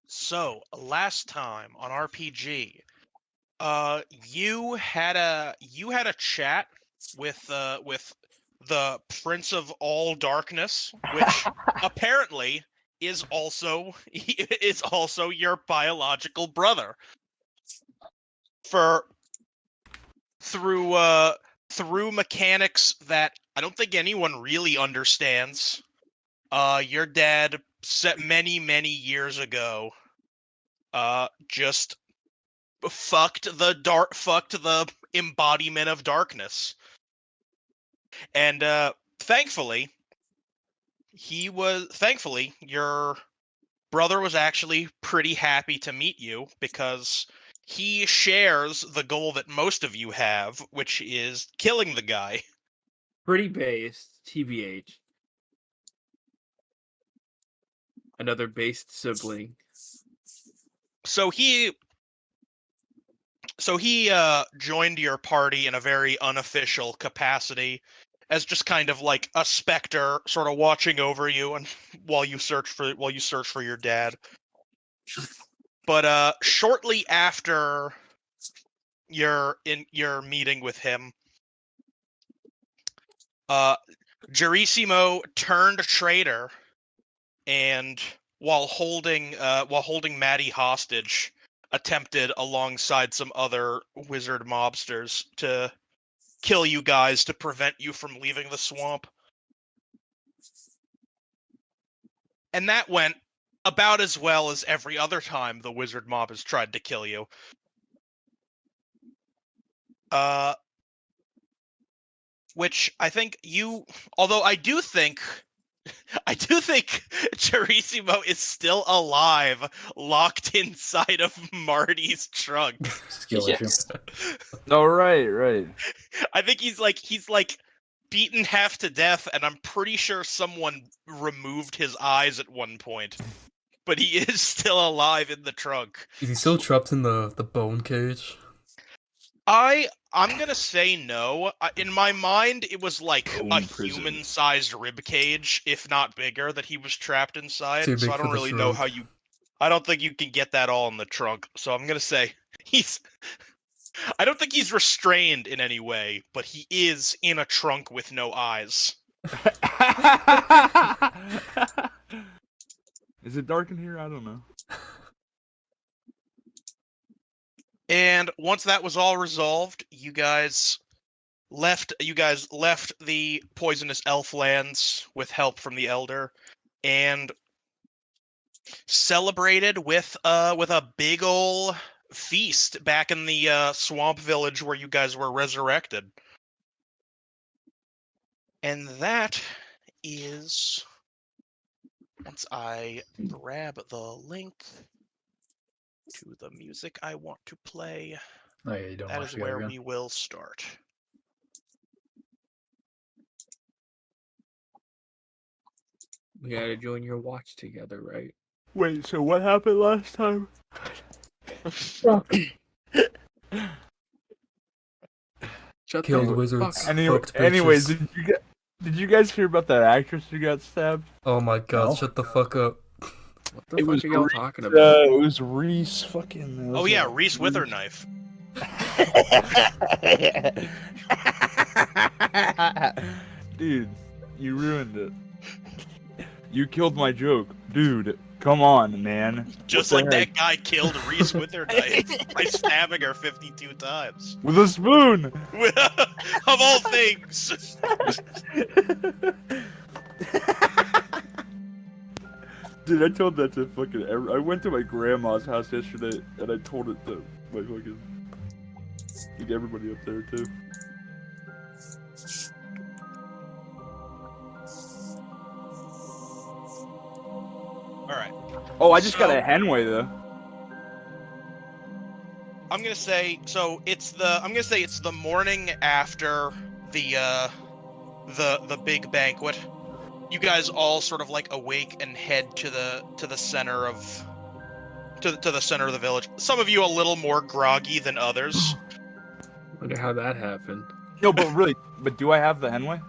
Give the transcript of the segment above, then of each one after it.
So last time on RPG, you had a chat with the Prince of All Darkness, which apparently is also is also your biological brother. For through through mechanics that I don't think anyone really understands. Your dad set many years ago. Just fucked the embodiment of darkness, and thankfully your brother was actually pretty happy to meet you because he shares the goal that most of you have, which is killing the guy. Pretty based, TBH. Another based sibling. So he joined your party in a very unofficial capacity as just kind of like a specter sort of watching over you and while you search for your dad. But shortly after your meeting with him, uh Gerissimo turned traitor, and while holding Maddie hostage, attempted alongside some other wizard mobsters to kill you guys to prevent you from leaving the swamp. And that went about as well as every other time the wizard mob has tried to kill you. Uh, which I think although I do think Gerissimo is still alive, locked inside of Marty's trunk. Skill issue. Oh, right. I think he's like beaten half to death, and I'm pretty sure someone removed his eyes at one point. But he is still alive in the trunk. Is he still trapped in the bone cage? I'm gonna say no. In my mind, it was like Bone a prison. human-sized rib cage, if not bigger, that he was trapped inside. Too big So I for don't the really know trunk. how you. I don't think you can get that all in the trunk. So I'm gonna say he's. I don't think he's restrained in any way, but he is in a trunk with no eyes. Is it dark in here? I don't know. And once that was all resolved, you guys left the poisonous elf lands with help from the elder, and celebrated with a big ol' feast back in the swamp village where you guys were resurrected. And that is, once I grab the link to the music I want to play, Oh yeah, you don't that watch is the where again. we will start. We gotta join your watch together, right? Wait, so what happened last time? Shut Killed the wizards. fuck up. Fucked Anyways, bitches. did you guys hear about that actress who got stabbed? Oh my god, No. shut the fuck up. What the fuck are y'all Reese, talking about? it was Reese. Fucking. Oh yeah, Reese with her knife. Dude, you ruined it. You killed my joke, dude. Come on, man. Just What like the that heck? guy killed Reese with her knife by stabbing her 52 times. With a spoon. Of all things. Dude, I told that to fucking. I went to my grandma's house yesterday, and I told it to my fucking. Everybody up there too. Alright. Oh, I just got So- a Henway though. I'm gonna say it's the morning after the big banquet. You guys all sort of like awake and head to the center of to the center of the village. Some of you a little more groggy than others. Wonder how that happened. No, but really, but do I have the Henway?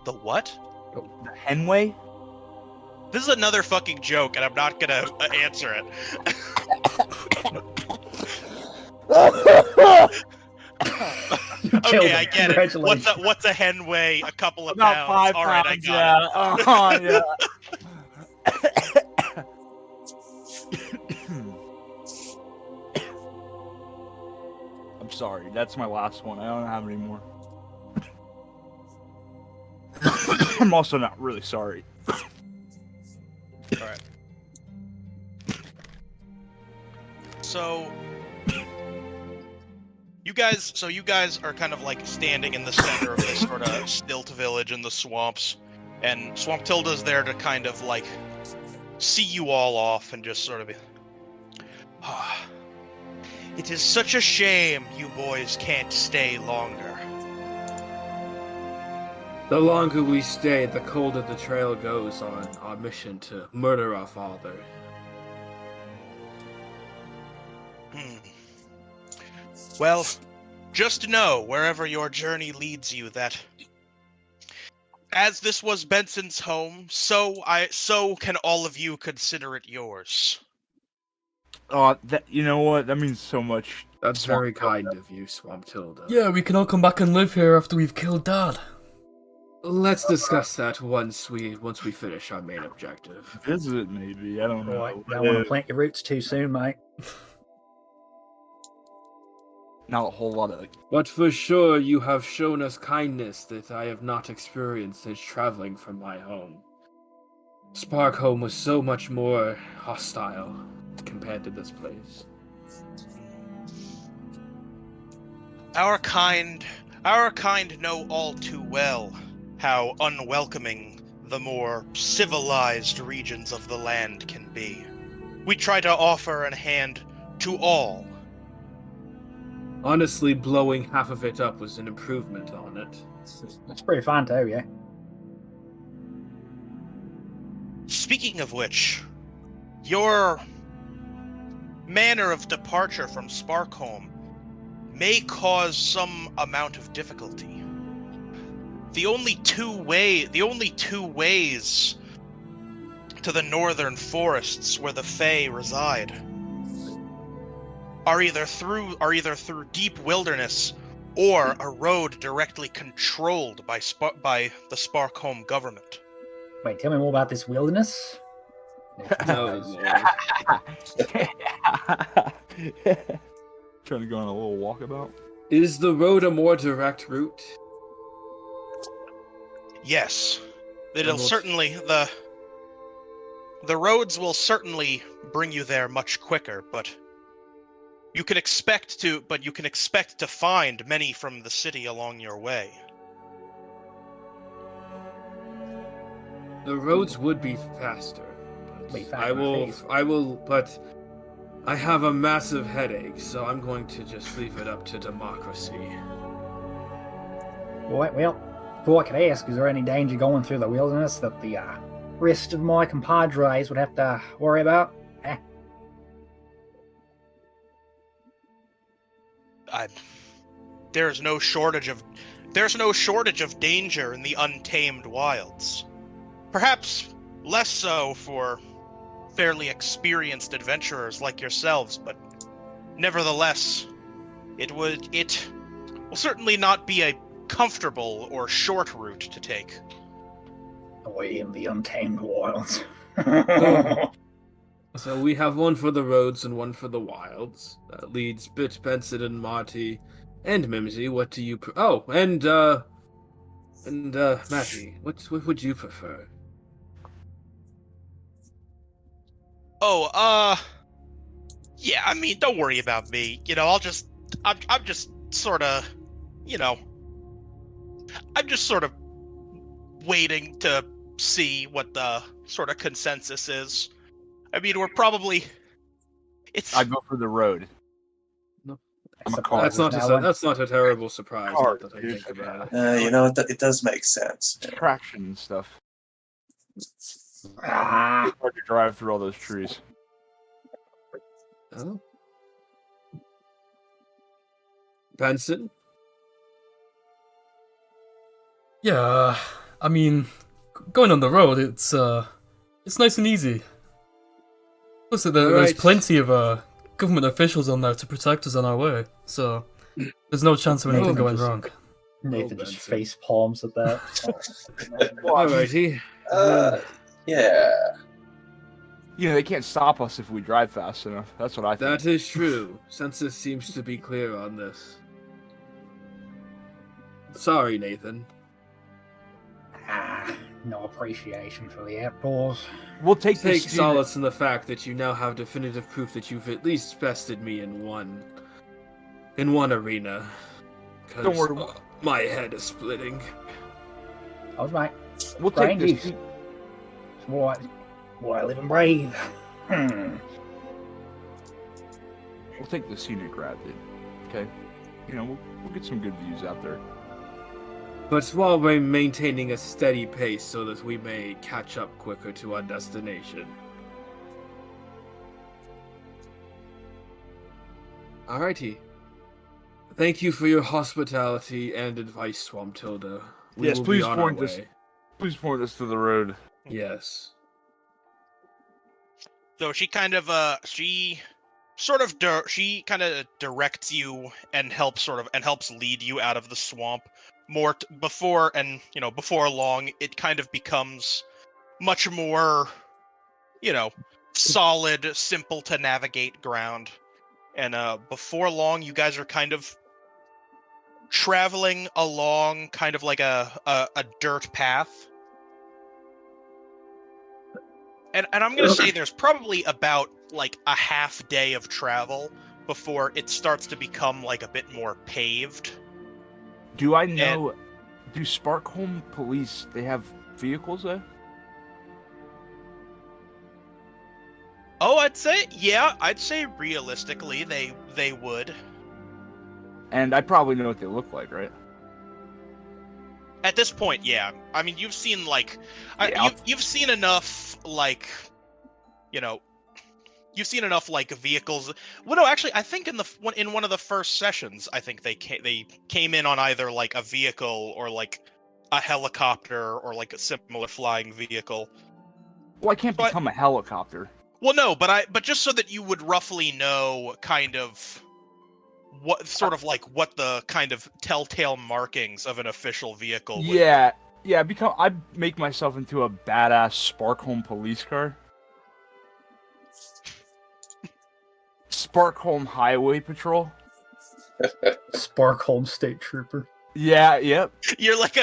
The what? The Henway? This is another fucking joke, and I'm not gonna answer it. Okay, I get it. What's a hen weigh? A couple of About pounds. 5 All right, pounds, I got it. yeah. I'm sorry, that's my last one. I don't have any more. I'm also not really sorry. All right. So you guys are kind of like standing in the center of this sort of stilt village in the swamps, and Swamp Tilda's there to kind of like see you all off and just sort of be. Ah, it is such a shame you boys can't stay longer. The longer we stay, the colder the trail goes on our mission to murder our father. Well, just know, wherever your journey leads you, that as this was Benson's home, so can all of you consider it yours. You know what? That means so much. That's very kind of you, Swamp Tilda. Yeah, we can all come back and live here after we've killed Dad. Let's discuss that once we finish our main objective. Visit, maybe. I don't know. Right, don't want to plant your roots too soon, mate. Not a whole lot of. But for sure, you have shown us kindness that I have not experienced since traveling from my home. Sparkholm was so much more hostile compared to this place. Our kind know all too well how unwelcoming the more civilized regions of the land can be. We try to offer a hand to all. Honestly, blowing half of it up was an improvement on it. That's pretty fun too, yeah. Speaking of which, your manner of departure from Sparkholm may cause some amount of difficulty. The only two ways to the northern forests where the Fae reside are either through deep wilderness or a road directly controlled by the Sparkholm government. Wait, tell me more about this wilderness. No, Trying to go on a little walkabout. is the road a more direct route? Yes, it'll And what's- certainly the roads will certainly bring you there much quicker, but you can expect to find many from the city along your way. The roads would be faster. But Be faster I will, but I have a massive headache, so I'm going to just leave it up to democracy. Well, before I could ask, is there any danger going through the wilderness that the rest of my compadres would have to worry about? There's no shortage of danger in the untamed wilds. Perhaps less so for fairly experienced adventurers like yourselves, but nevertheless, it will certainly not be a comfortable or short route to take. Away in the untamed wilds. So we have one for the roads and one for the wilds. That leads Bit, Benson, and Marty, and Mimsy. What do you? And Matty. What would you prefer? Yeah, I mean, don't worry about me. You know, I'm just sort of, you know, I'm just sort of waiting to see what the sort of consensus is. I mean, we're probably. I go for the road. I'm a car. That's not a terrible surprise. Car, Now that I dude. think about it. You know, it does make sense. Traction and stuff. Ah, It's hard to drive through all those trees. Oh. Benson? Yeah, I mean, going on the road, it's It's nice and easy. Plus, there's Alright. plenty of government officials on there to protect us on our way, so there's no chance of anything Nathan going just- wrong. Nathan just Benson. face palms at that. Alrighty. Yeah. You know, they can't stop us if we drive fast enough. That's what I think. That is true. Census seems to be clear on this. Sorry, Nathan. No appreciation for the outdoors. We'll take Take this solace in the fact that you now have definitive proof that you've at least bested me in one arena. 'Cause, Don't worry. my head is splitting. I was right. We'll take Brain this. juice. It's what I live and breathe. We'll take the scenic route, dude. Okay. You know, we'll get some good views out there. But while we're maintaining a steady pace so that we may catch up quicker to our destination. Alrighty. Thank you for your hospitality and advice, Swamp Tilda. We Yes, will please be on our point this- way. Please point us to the road. Yes. So she kind of she kind of directs you and helps lead you out of the swamp more before long it kind of becomes much more solid, simple to navigate ground. And before long you guys are kind of traveling along kind of like a dirt path. And I'm going to say there's probably about like a half day of travel before it starts to become like a bit more paved. Do I know? Do Sparkholm police? They have vehicles there? Oh, I'd say realistically they would. And I probably know what they look like, right? At this point, yeah. I mean, you've seen like Yeah. you've seen enough like you've seen enough like vehicles. Well, no, actually, I think in one of the first sessions, I think they came in on either like a vehicle or like a helicopter or like a similar flying vehicle. Well, I can't But- become a helicopter. Well, no, but just so that you would roughly know kind of what the kind of telltale markings of an official vehicle would be. Yeah, I make myself into a badass Sparkholm police car. Sparkholm Highway Patrol. Sparkholm State Trooper. Yeah, yep. You're like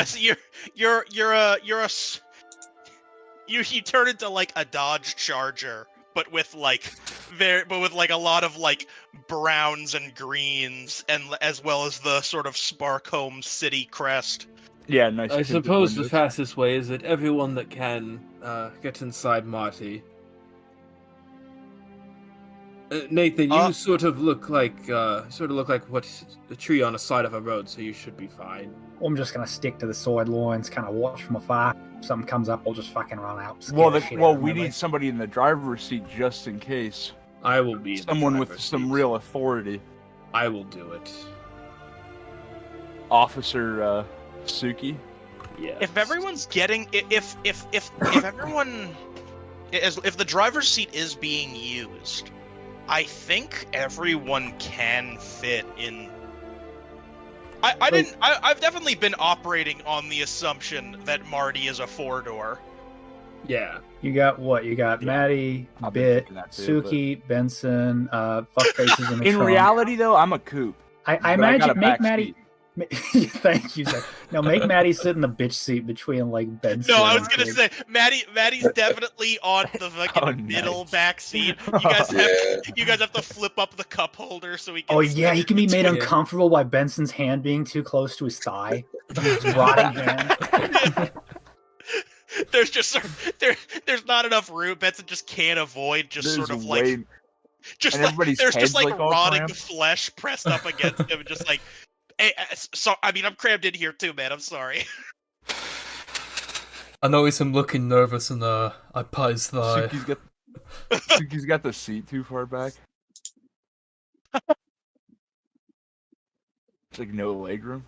you turn into like a Dodge Charger, but with like a lot of like browns and greens, and as well as the sort of Sparkholm city crest. Yeah, nice. I tinted suppose the windows. fastest way is that everyone that can get inside Marty. Nathan, you sort of look like what's a tree on the side of a road, so you should be fine. I'm just gonna stick to the sidelines, kind of watch from afar. If something comes up, I'll just fucking run out. scare Well, the shit out well, of we everybody. need somebody in the driver's seat just in case. I will be in the Someone with driver's some seat. real authority. I will do it. Officer Suki. Yeah. If everyone's getting if everyone if the driver's seat is being used, I think everyone can fit in. I've definitely been operating on the assumption that Marty is a 4-door. Yeah. You got what? You got Maddie, I've been Bit, thinking that too, Suki, Benson, fuckfaces in the In trunk. reality, though, I'm a coupe. I but got imagine a make back Maddie. seat. Thank you, sir. No, make Maddie sit in the bitch seat between like Benson. No, I and was gonna Big. say Maddie's definitely on the fucking Oh, middle nice. back seat. You guys have to flip up the cup holder so he can. Oh yeah, he can be made Yeah. uncomfortable by Benson's hand being too close to his thigh. His rotting hand. There's just there's not enough room. Benson just can't avoid just There's sort of way- like just and like everybody's there's just head's, like like, all rotting cramped. flesh pressed up against him, and just like. Hey, so I mean, I'm crammed in here too, man. I'm sorry. I notice him looking nervous and I pat his thigh. Suki's got the seat too far back. It's like no leg room.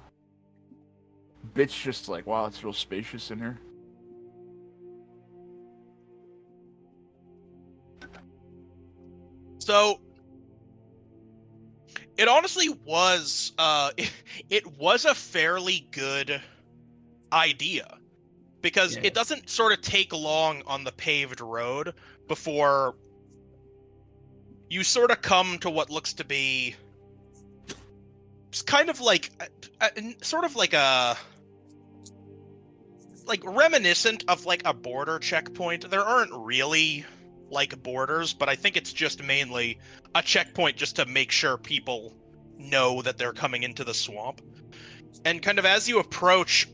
Bitch just like, wow, it's real spacious in here. So it honestly was it was a fairly good idea because Yeah. it doesn't sort of take long on the paved road before you sort of come to what looks to be kind of like sort of like a reminiscent of like a border checkpoint. There aren't really like borders, but I think it's just mainly a checkpoint just to make sure people know that they're coming into the swamp. And kind of as you approach,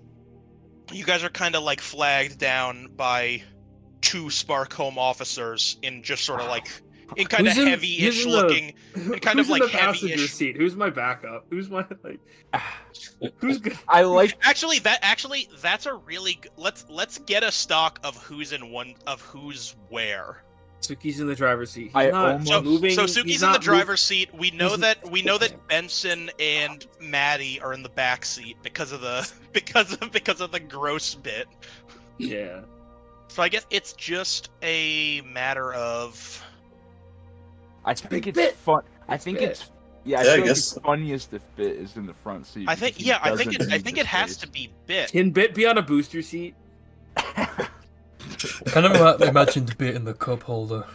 you guys are kind of like flagged down by two Spark Home officers in just sort of like in kind of heavy-ish looking and kind who's of like in the passenger heavy-ish. seat? Who's my backup? Who's my like? Who's good? I like. Actually, that's a really good, let's get a stock of who's in one of who's where. Suki's in the driver's seat. He's I not almost- moving. So he's Suki's in the not driver's seat. We know he's- that Benson and Maddie are in the back seat because of the because of the gross bit. Yeah. So I guess it's just a matter of I think Big it's bit. fun. I think Bit. it's. Yeah, I Yeah, I feel like guess. the funniest if Bit is in the front seat. I think because he I think doesn't I need think the it has space. to be Bit. Can Bit be on a booster seat? I kind of imagined Bit in the cup holder.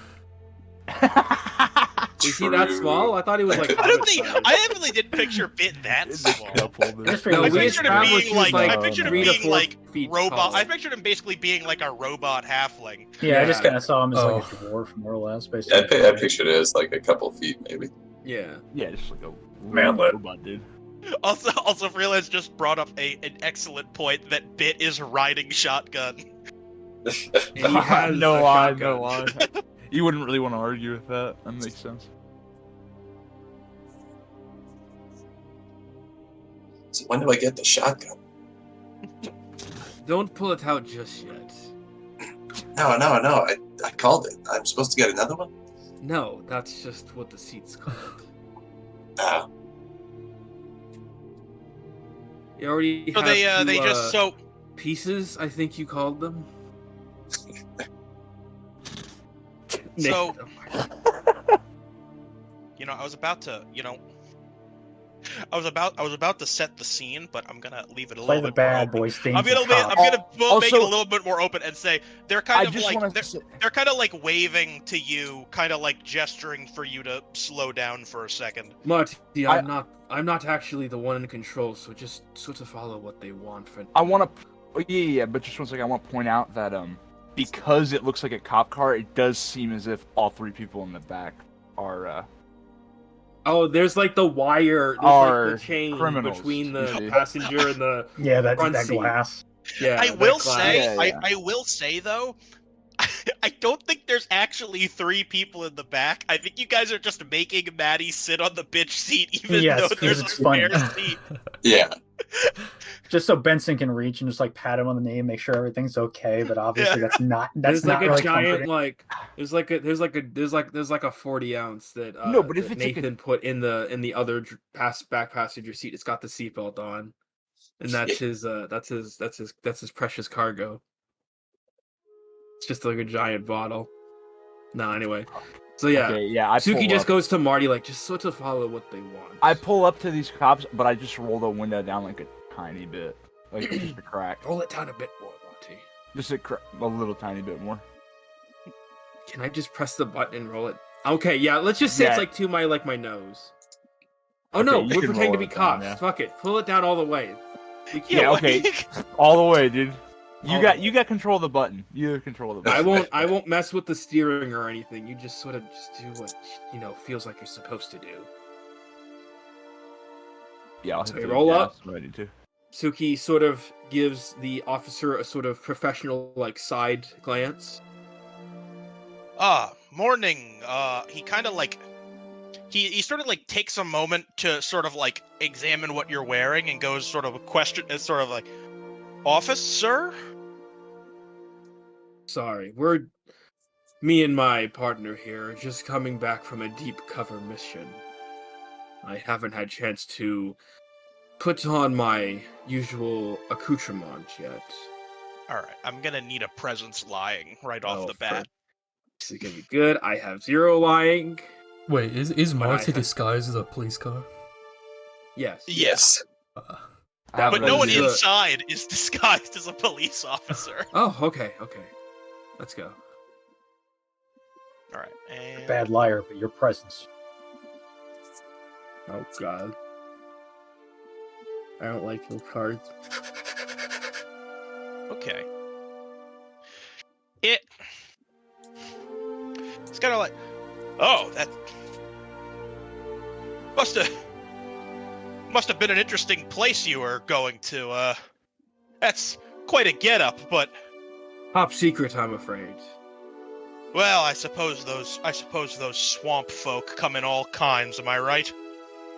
Is he that small? I thought he was like. I Hobbit think size. I definitely didn't picture Bit that In the small. cup holder. Just No, I we pictured him established being he was like I like pictured him 3 to being 4 like feet robot. tall. I pictured him basically being like a robot halfling. Yeah, I just Yeah. kind of saw him as like a Oh. dwarf, more or less, Yeah, basically. I pictured it as like a couple feet, maybe. Yeah. Yeah, just like a Manlet. robot, dude. Also, Freelance just brought up an excellent point that Bit is riding shotgun. And he has no a lie, shotgun. no lie. You wouldn't really want to argue with that. That makes sense. So when do I get the shotgun? Don't pull it out just yet. No. I called it. I'm supposed to get another one? No, that's just what the seat's called. Ah. You already So have they just so pieces, I think you called them. So- I was about to I was about to set the scene, but I'm gonna leave it a Play little the bit more bad open. boys theme. I'm gonna for make cops. make it Also- a little bit more open and say they're I kind of just like want they're, to say, they're kind of like waving to you, kind of like gesturing for you to slow down for a second. Marty, I- I'm not actually the one in control, so just sort of follow what they want for I want to. Oh, yeah, but just one second. I want to point out that because it looks like a cop car, it does seem as if all three people in the back are Oh, there's like the wire, there's Are like the chain criminals, between the usually. passenger and the Yeah, that front seat. glass. yeah. I that will glass. say, Yeah. I will say though, I don't think there's actually 3 people in the back. I think you guys are just making Maddie sit on the bitch seat, even Yes, though 'cause there's a it's funny. spare seat. Yeah. Just so Benson can reach and just like pat him on the knee and make sure everything's okay. But obviously Yeah. that's There's not like really a giant comforting. like there's like a 40 ounce that No, but if that it's like a- Nathan put in the other back passenger seat. It's got the seatbelt on, and that's his precious cargo. It's just like a giant bottle. No, anyway. So yeah, Okay, yeah. I Suki pull just up. goes to Marty like just sort of follow what they want. I pull up to these cops, but I just roll the window down like a tiny bit, like just a crack, roll it down a bit more, Marty. just a little tiny bit more. Can I just press the button and roll it? Okay, yeah. Let's just say Yeah. it's like to my my nose. Oh Okay, no, you we're can pretending to roll be it down, cops. yeah. Fuck it, pull it down all the way. We can't. Yeah, okay. All the way, dude. All You got control of the button. You have control of the I button. won't mess with the steering or anything. You just sort of just do what feels like you're supposed to do. Yeah, I'll So hit you the roll gas up. when I need to. Suki sort of gives the officer a sort of professional like side glance. Morning. He kind of like he sort of like takes a moment to sort of like examine what you're wearing and goes sort of a question. It's sort of like, office, sir. Sorry, me and my partner here are just coming back from a deep cover mission. I haven't had chance to put on my usual accoutrement yet. All right, I'm gonna need a presence lying right off Oh, the bat. This is gonna be good. I have 0 lying. Wait, is But Marty I- disguised as a police car? Yes. Yes. That But no one was, inside is disguised as a police officer. Oh, okay. Let's go. All right. And... Bad liar, but your presence. Oh God. I don't like your cards. Okay. It's kind of like, oh, that must have been an interesting place you were going to. That's quite a get-up, but Top secret, I'm afraid. well, I suppose those swamp folk come in all kinds. Am I right?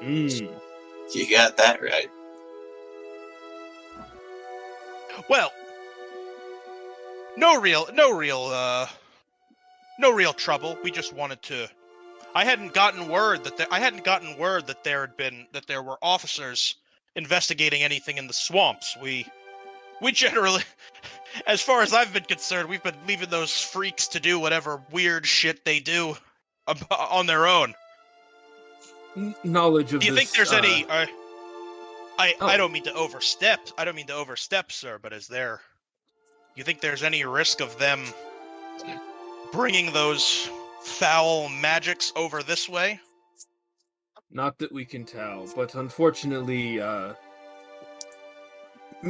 Mm. You got that right. Well, no real trouble. We just wanted to. I hadn't gotten word that there were officers investigating anything in the swamps. We generally, as far as I've been concerned, we've been leaving those freaks to do whatever weird shit they do on their own. Knowledge of Do you this, think there's any? I Oh. don't mean to overstep. Sir. But you think there's any risk of them bringing those foul magics over this way? Not that we can tell, but unfortunately,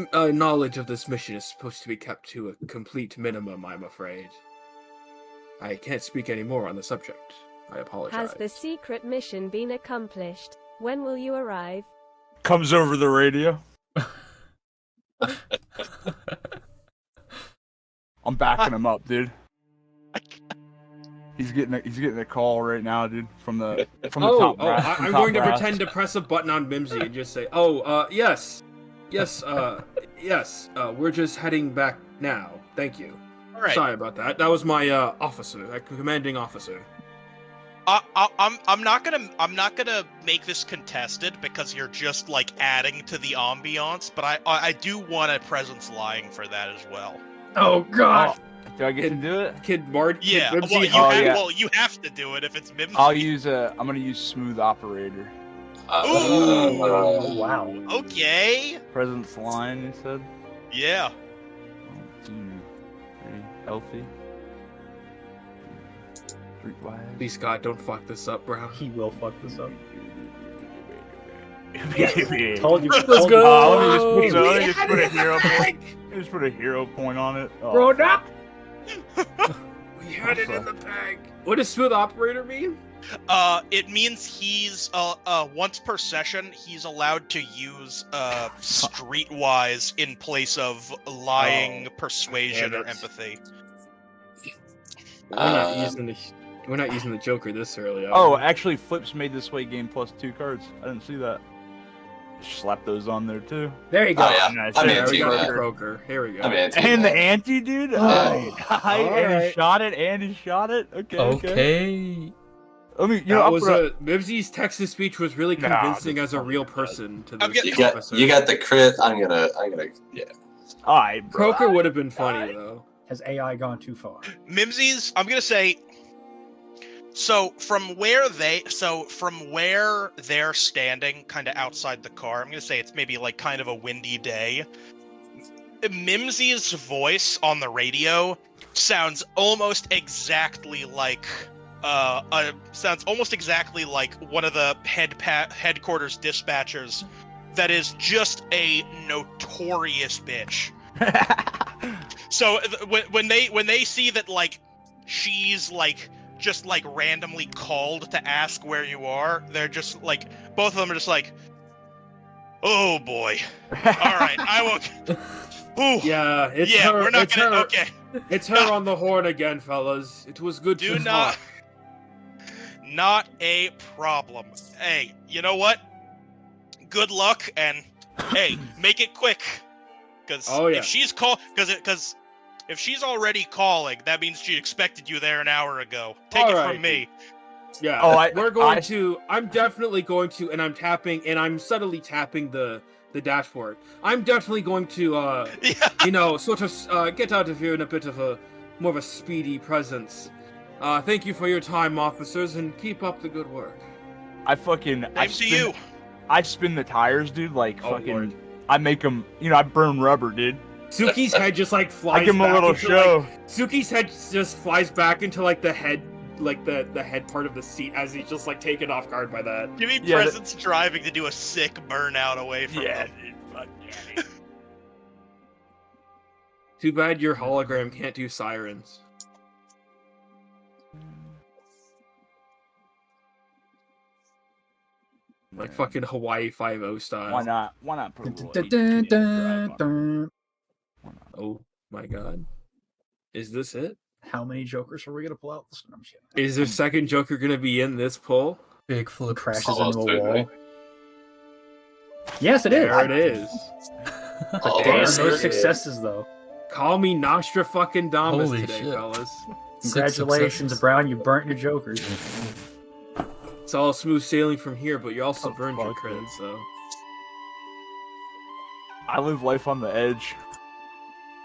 knowledge of this mission is supposed to be kept to a complete minimum, I'm afraid. I can't speak any more on the subject. I apologize. Has the secret mission been accomplished? When will you arrive? Comes over the radio. I'm backing him up, dude. He's getting a call right now, dude, from the top brass. I'm going to pretend to press a button on Mimsy and just say, yes, we're just heading back now. Thank you. All right. Sorry about that. That was my officer, commanding officer. I'm not gonna make this contested because you're just like adding to the ambiance, but I do want a presence lying for that as well. Oh God! Do I get to do it? Kid Mard? Yeah. Kid Mimsy, Well, you have to do it if it's Mimsy. I'm gonna use smooth operator. Oh wow! Okay. Presence line, you said? Yeah. 1, 2, 3, healthy. Streetwise. Please God, don't fuck this up, bro. He will fuck this up. Yes. Told you. Let's told go. Let me We just had put it a in the hero bag! point. Just put a hero point on it. Oh, Grown up. We had it in the bag. What does smooth operator mean? It means he's once per session he's allowed to use streetwise in place of lying, persuasion, damn or it. empathy. We're not using the Joker this early. Oh, actually, Flips made this way game +2 cards. I didn't see that. Slap those on there too. There you go. Oh yeah, Nice. I'm There There we anti go, that. Croaker. Here we go. I'm anti And the that. anti dude. Oh, And alright. he shot it. And he shot it. Okay. Okay. Let me. That was Mibsy's text-to speech was really Nah, convincing this as a fucking real does. person to I'm this getting- officer. You got the crit. I'm gonna yeah. All right, bro. Croaker would have been funny though. Has AI gone too far? Mimsy's, I'm gonna say. So from where they're standing, kind of outside the car, I'm gonna say it's maybe like kind of a windy day. Mimsy's voice on the radio sounds almost exactly like one of the headquarters dispatchers that is just a notorious bitch. So when they see that like she's like just like randomly called to ask where you are, they're just like both of them are just like, oh boy, all right, I will. Ooh. Yeah, it's Yeah, her. we're not it's gonna. her. Okay, It's her on the horn again, fellas. It was good Do to not- talk. not a problem. Hey, you know what? Good luck, and hey, make it quick. Because Oh, yeah. if she's if she's already calling, that means she expected you there an hour ago. Take it Alright. from me. Yeah, Oh, we're going to. I'm definitely going to, and I'm tapping, and I'm subtly tapping the dashboard. I'm definitely going to, Yeah. sort of get out of here in a bit of a more of a speedy presence. Thank you for your time, officers, and keep up the good work. Same to you. I spin the tires, dude. Like Oh, fucking, Lord. I make them. I burn rubber, dude. Suki's head just like flies. I give him a back little into, show. Like, Suki's head just flies back into like the head, like the head part of the seat as he's just like taken off guard by that. Give me presence driving to do a sick burnout away from them. Dude, fuck yeah. Too bad your hologram can't do sirens. Like fucking Hawaii 5-0 style. Why not? Why not put a little Dun, 18 dun, drive dun, on? dun. Why not? Oh my god. Is this it? How many jokers are we gonna pull out? I'm just kidding. Is the second Joker gonna be in this pull? Big flip. Crashes Almost into a certainly. wall. Yes, it is. There it is. Oh, Damn, almost those certainly. successes though. Call me Nostra fucking Damas Holy today, shit. fellas. Congratulations, successes. Brown. You burnt your jokers. It's all smooth sailing from here, but you also Oh, burned your fuck, crit, man. so I live life on the edge.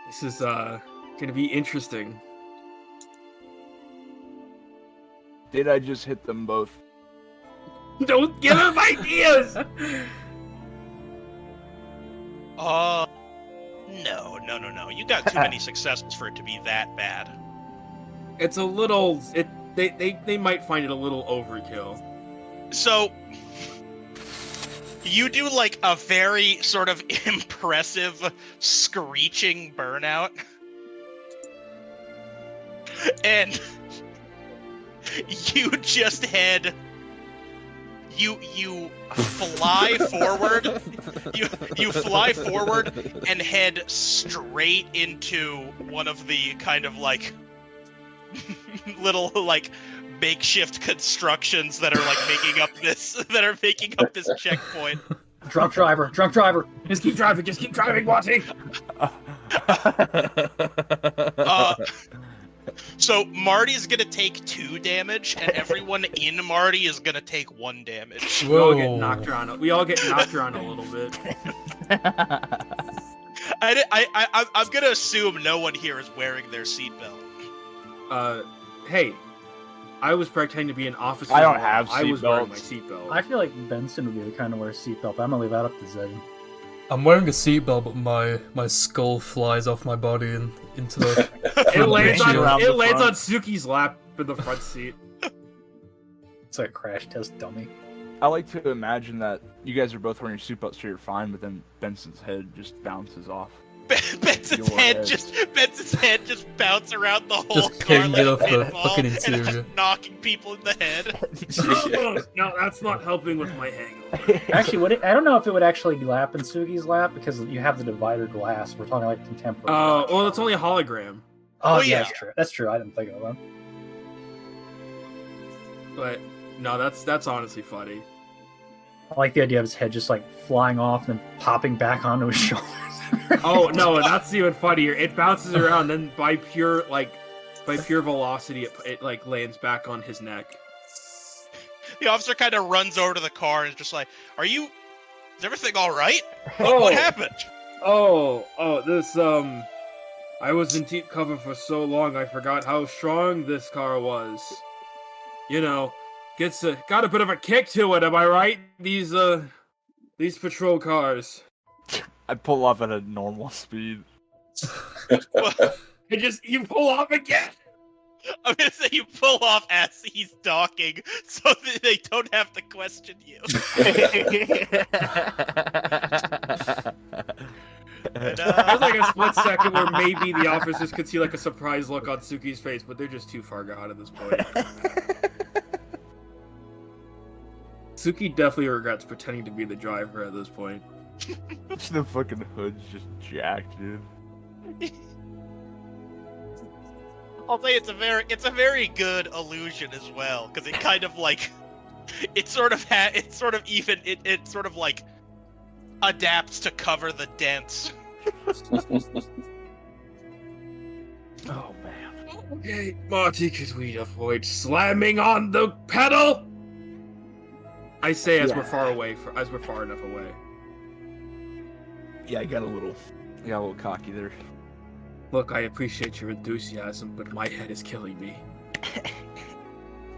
this is gonna be interesting. Did I just hit them both? Don't give him ideas! No. You got too many successes for it to be that bad. It's a little they might find it a little overkill. So, you do like a very sort of impressive screeching burnout. And you just head. You fly forward. You fly forward and head straight into one of the kind of like little like makeshift constructions that are like making up this checkpoint. Drunk driver. Just keep driving, Watty! So Marty's gonna take 2 damage, and everyone in Marty is gonna take 1 damage. We all get Whoa. knocked around. We all get knocked around a little bit. I'm gonna assume no one here is wearing their seatbelt. Hey, I was pretending to be an officer. I don't have I was wearing my seatbelts. seatbelt. I feel like Benson would be the kind of wear a seatbelt, but I'm gonna leave that up to Zed. I'm wearing a seatbelt, but my skull flies off my body and into the. It lands on Around the front. Suki's lap in the front seat. It's like a crash test dummy. I like to imagine that you guys are both wearing your seatbelts, so you're fine, but then Benson's head just bounces off. Benson's Your head head. just bounce around the whole Just car pinged like it a off the pinball fucking and interior. knocking people in the head. No, that's not helping with my hangover. Actually, I don't know if it would actually lap in Sugi's lap because you have the divider glass. We're talking like contemporary. Well, it's only a hologram. Oh, oh, yeah, yeah. that's true. That's true. I didn't think of that. But no, that's honestly funny. I like the idea of his head just like flying off and then popping back onto his shoulders. Oh no, that's even funnier. It bounces around, then by pure velocity, it like lands back on his neck. The officer kind of runs over to the car and is just like, is everything all right? Oh. What happened? This I was in deep cover for so long, I forgot how strong this car was. You know, got a bit of a kick to it, am I right? These patrol cars. I pull off at a normal speed. You pull off again. I'm gonna say you pull off as he's docking so that they don't have to question you. And, There's like a split second where maybe the officers could see like a surprised look on Suki's face, but they're just too far gone at this point. Suki definitely regrets pretending to be the driver at this point. The fucking hood's just jacked, dude. I'll say it's a very good illusion as well, because it kind of like it sort of like adapts to cover the dents. Oh man. Okay, Marty, could we avoid slamming on the pedal? I say as we're far enough away. Yeah, I got a little cocky there. Look, I appreciate your enthusiasm, but my head is killing me.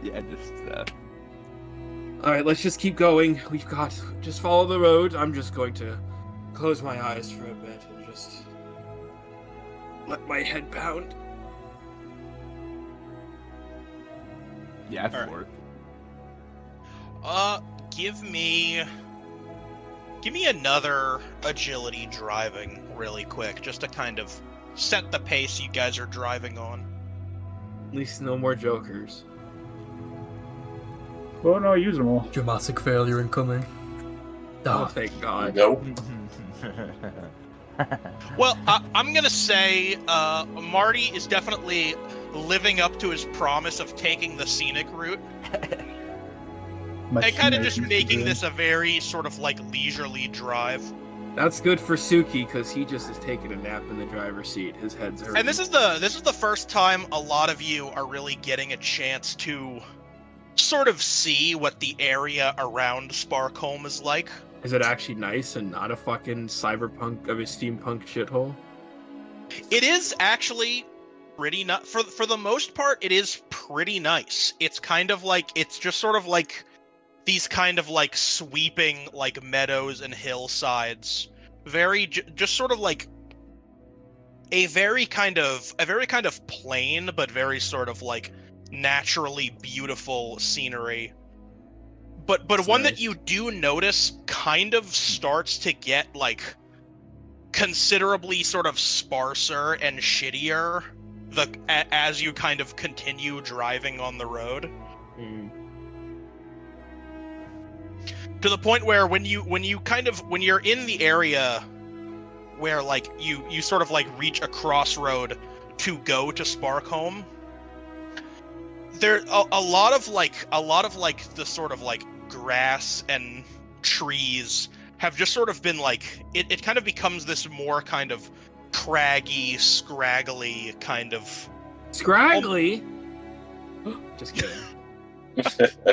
Yeah, just All right, let's just keep going. Just follow the road. I'm just going to close my eyes for a bit and just let my head pound. yeah, All right. for it. Give me another agility driving really quick, just to kind of set the pace you guys are driving on. At least no more jokers. Well, no, use them all. Dramatic failure incoming. Oh, Ah, thank God. Nope. Well, I'm gonna say Marty is definitely living up to his promise of taking the scenic route Much and kind of nicer just to making do. this a very sort of like leisurely drive. That's good for Suki because he just is taking a nap in the driver's seat. His head's hurting. And this is the first time a lot of you are really getting a chance to sort of see what the area around Sparkholm is like. Is it actually nice and not a fucking cyberpunk of a steampunk shithole? It is actually pretty for the most part. It is pretty nice. It's kind of like it's just sort of like these kind of like sweeping like meadows and hillsides. Just sort of like a very kind of plain but very sort of like naturally beautiful scenery. But That's one nice. that you do notice kind of starts to get like considerably sort of sparser and shittier as you kind of continue driving on the road. Mm. To the point where when you're in the area where like you sort of like reach a crossroad to go to Sparkholm, there a lot of the sort of like grass and trees have just sort of been like it kind of becomes this more kind of craggy, scraggly kind of Scraggly? Just kidding.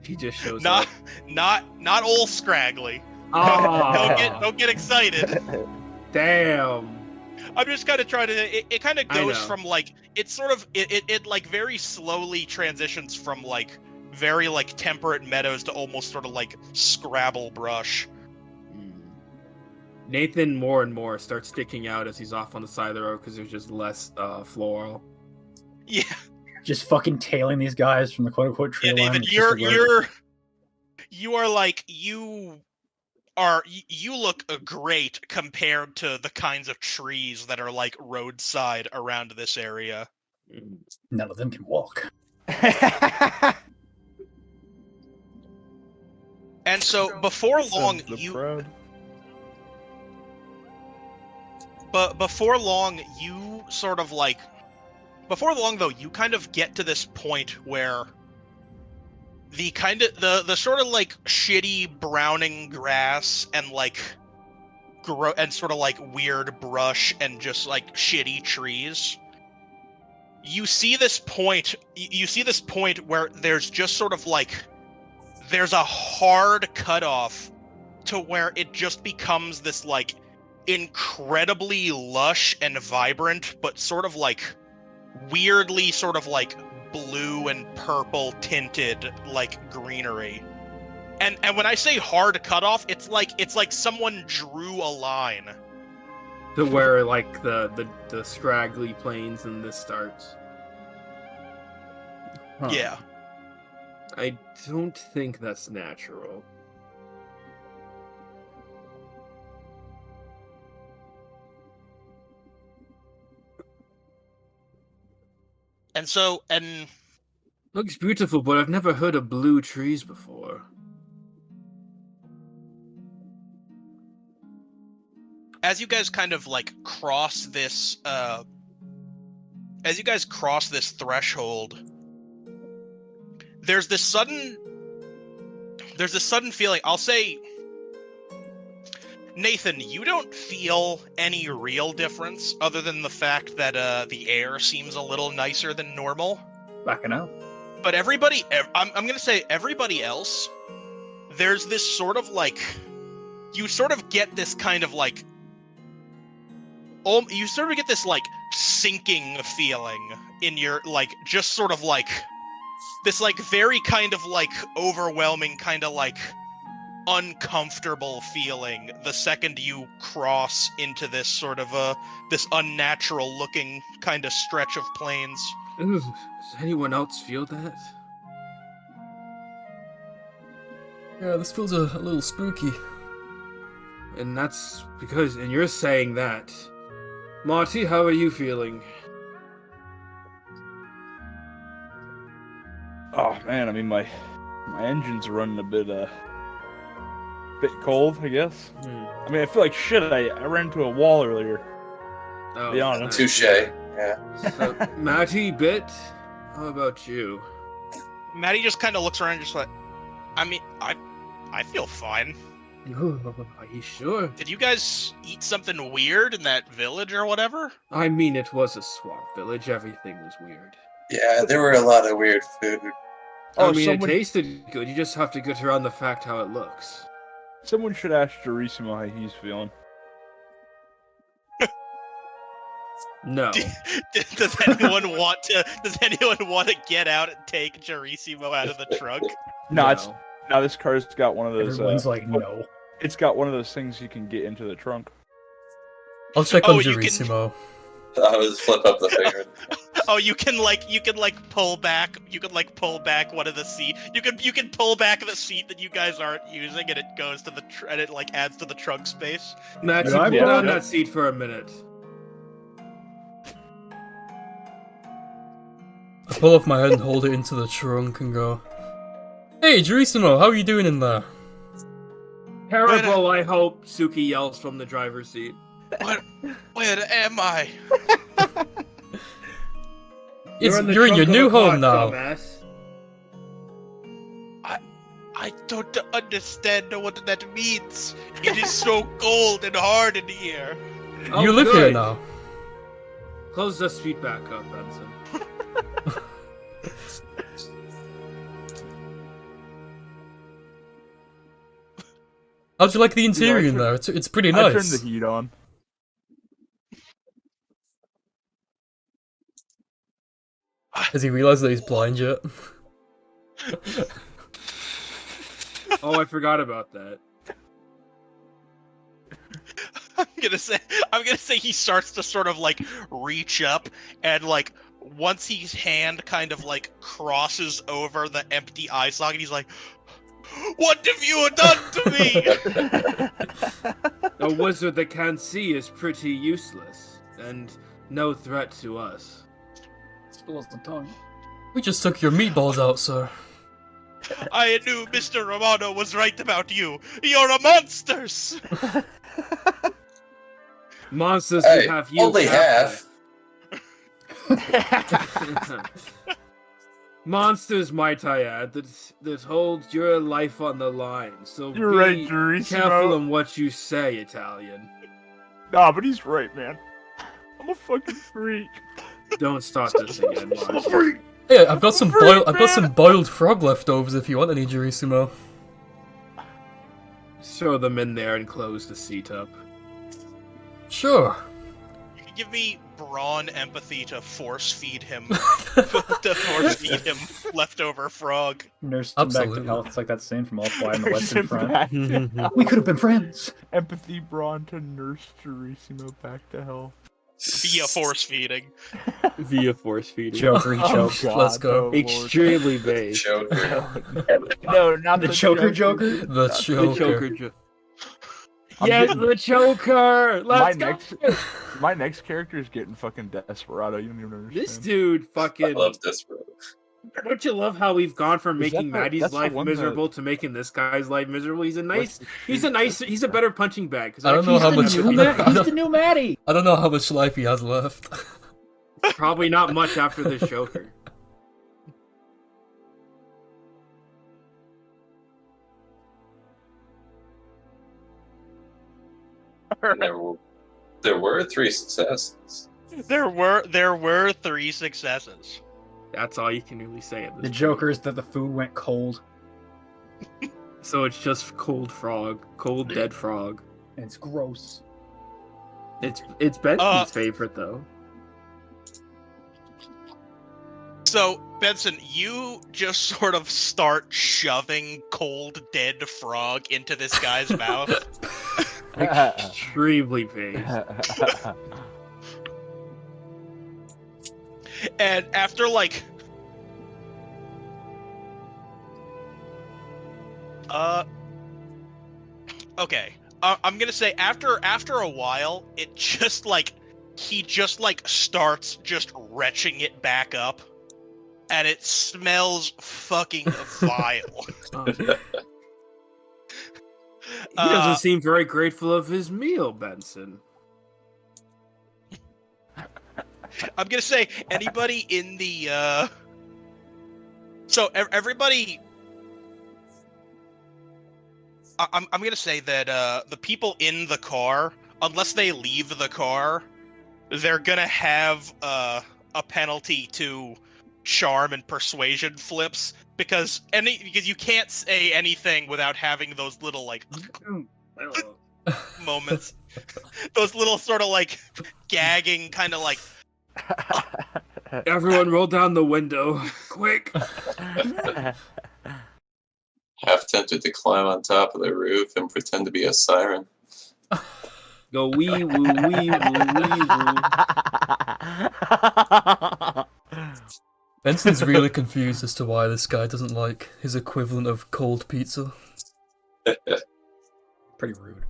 He just shows not up. not old scraggly. Oh, Don't get excited. damn. I'm just kind of trying to. It kind of I goes know. from like it's sort of it like very slowly transitions from like very like temperate meadows to almost sort of like Scrabble brush. Nathan more and more starts sticking out as he's off on the side of the road because there's just less floral. Yeah, Just fucking tailing these guys from the quote unquote tree yeah, line. David, It's just a road. you look great compared to the kinds of trees that are like roadside around this area. None of them can walk. And so before long, Says the proud. But before long, though, you kind of get to this point where the sort of like shitty browning grass and like and sort of like weird brush and just like shitty trees. You see this point where there's just sort of like there's a hard cutoff to where it just becomes this like incredibly lush and vibrant, but sort of like weirdly sort of like blue and purple tinted like greenery. And when I say hard cutoff, it's like someone drew a line. To where like the scraggly plains and this starts. Huh. Yeah. I don't think that's natural. And Looks beautiful, but I've never heard of blue trees before. as you guys kind of like cross this threshold, there's this sudden feeling. I'll say, Nathan, you don't feel any real difference other than the fact that the air seems a little nicer than normal. Backing out. But I'm gonna say everybody else, there's this sort of like, you sort of get this kind of like, you sort of get this like sinking feeling in your, like, just sort of like this, like, very kind of like overwhelming, kind of like uncomfortable feeling the second you cross into this sort of this unnatural looking kind of stretch of plains. Does anyone else feel that? Yeah, this feels a little spooky. And that's because, and you're saying that. Marty, how are you feeling? Oh man, I mean my engine's running a bit cold, I guess. I mean, I feel like shit. I ran into a wall earlier. Oh, To be honest. Touche. Yeah. Matty, Bit, how about you? Maddie just kind of looks around and just like, I mean, I feel fine. Are you sure? Did you guys eat something weird in that village or whatever? I mean, it was a swamp village. Everything was weird. Yeah, there were a lot of weird food. Oh, I mean, someone- it tasted good. You just have to get around the fact how it looks. Someone should ask Jerusalem how he's feeling. No. Does anyone want to? Does anyone want to get out and take Gerissimo out of the trunk? No, this car's got one of those. Everyone's like, no. It's got one of those things you can get into the trunk. I'll check Oh, on you can- Gerissimo. I was flip up the finger. Oh, you can pull back. You can pull back one of the seat. You can pull back the seat that you guys aren't using, and it goes to the and it adds to the trunk space. Matt, Yeah, you I'm put down. on that seat for a minute. I pull off my head and hold it into the trunk and go, "Hey, Gerissimo, how are you doing in there?" Terrible, I hope, Suki yells from the driver's seat. Where am I? You're in your trunk of new a car, home now. dumbass. I don't understand what that means. It is so cold and hard in here. Oh, You live here good. now. Close the seat back up, Benson. How'd you like the interior in there? It's pretty I turned nice. the heat on. Has he realized that he's blind yet? Oh, I forgot about that. I'm gonna say he starts to sort of reach up and once his hand kind of crosses over the empty eye socket, he's like, "What have you done to me?" A wizard that can't see is pretty useless, and no threat to us. Spills the tongue. We just took your meatballs out, sir. I knew Mr. Romano was right about you. You're a monsters. Monsters Hey, who have you only captive. Monsters, might I add, that hold your life on the line. So You're be right, Jerusalem. careful in what you say, Italian. Nah, but he's right, man. I'm a fucking freak. Don't start this again, I'm a Marty. freak. Hey, I've got some Freak, I've got man. some boiled frog leftovers if you want any, Gerissimo. Throw them in there and close the seat up. Sure. You can give me brawn empathy to force feed him. To force feed him leftover frog. Nurse him back to Absolutely. health. It's like that scene from All Quiet on the Nurse Western him Front. back to health. We could have been friends. Empathy brawn to nurse Jerusalem back to health. Via force feeding. Via force feeding. Jokery Oh, choke. God, Let's go. oh, Lord. Extremely vague. Joker. No, not The choker Joker? The The Joker. choker. Jo- I'm yes, getting- the choker! Let's my go! my next character is getting fucking desperado. You don't even understand. This dude I fucking... love this, bro. Don't you love how we've gone from Is that making the- Maddie's that's the life one miserable to making this guy's life miserable? He's a What's nice, the he's a better punching bag. 'cause I don't know actually how he's much- the new I Matt- don't- He's the new Maddie. I don't know how much life he has left. Probably not much after this choker. And there were 3 successes. There were 3 successes. That's all you can really say at this The point. Joker is that the food went cold. So it's just cold frog, cold dead frog. And it's gross. It's Benson's favorite though. So, Benson, you just sort of start shoving cold, dead frog into this guy's mouth. Extremely phased. And after, like... Okay. I'm gonna say after a while, it just, like... He just, like, starts just retching it back up. And it smells fucking vile. He doesn't seem very grateful of his meal, Benson. I'm gonna say anybody in the so everybody. I'm gonna say that the people in the car, unless they leave the car, they're gonna have a penalty to charm and persuasion flips because you can't say anything without having those little like moments, those little sort of like gagging kind of like. Everyone roll down the window, quick! Half tempted to climb on top of the roof and pretend to be a siren. Go wee woo wee woo wee woo. Benson's really confused as to why this guy doesn't like his equivalent of cold pizza. Pretty rude.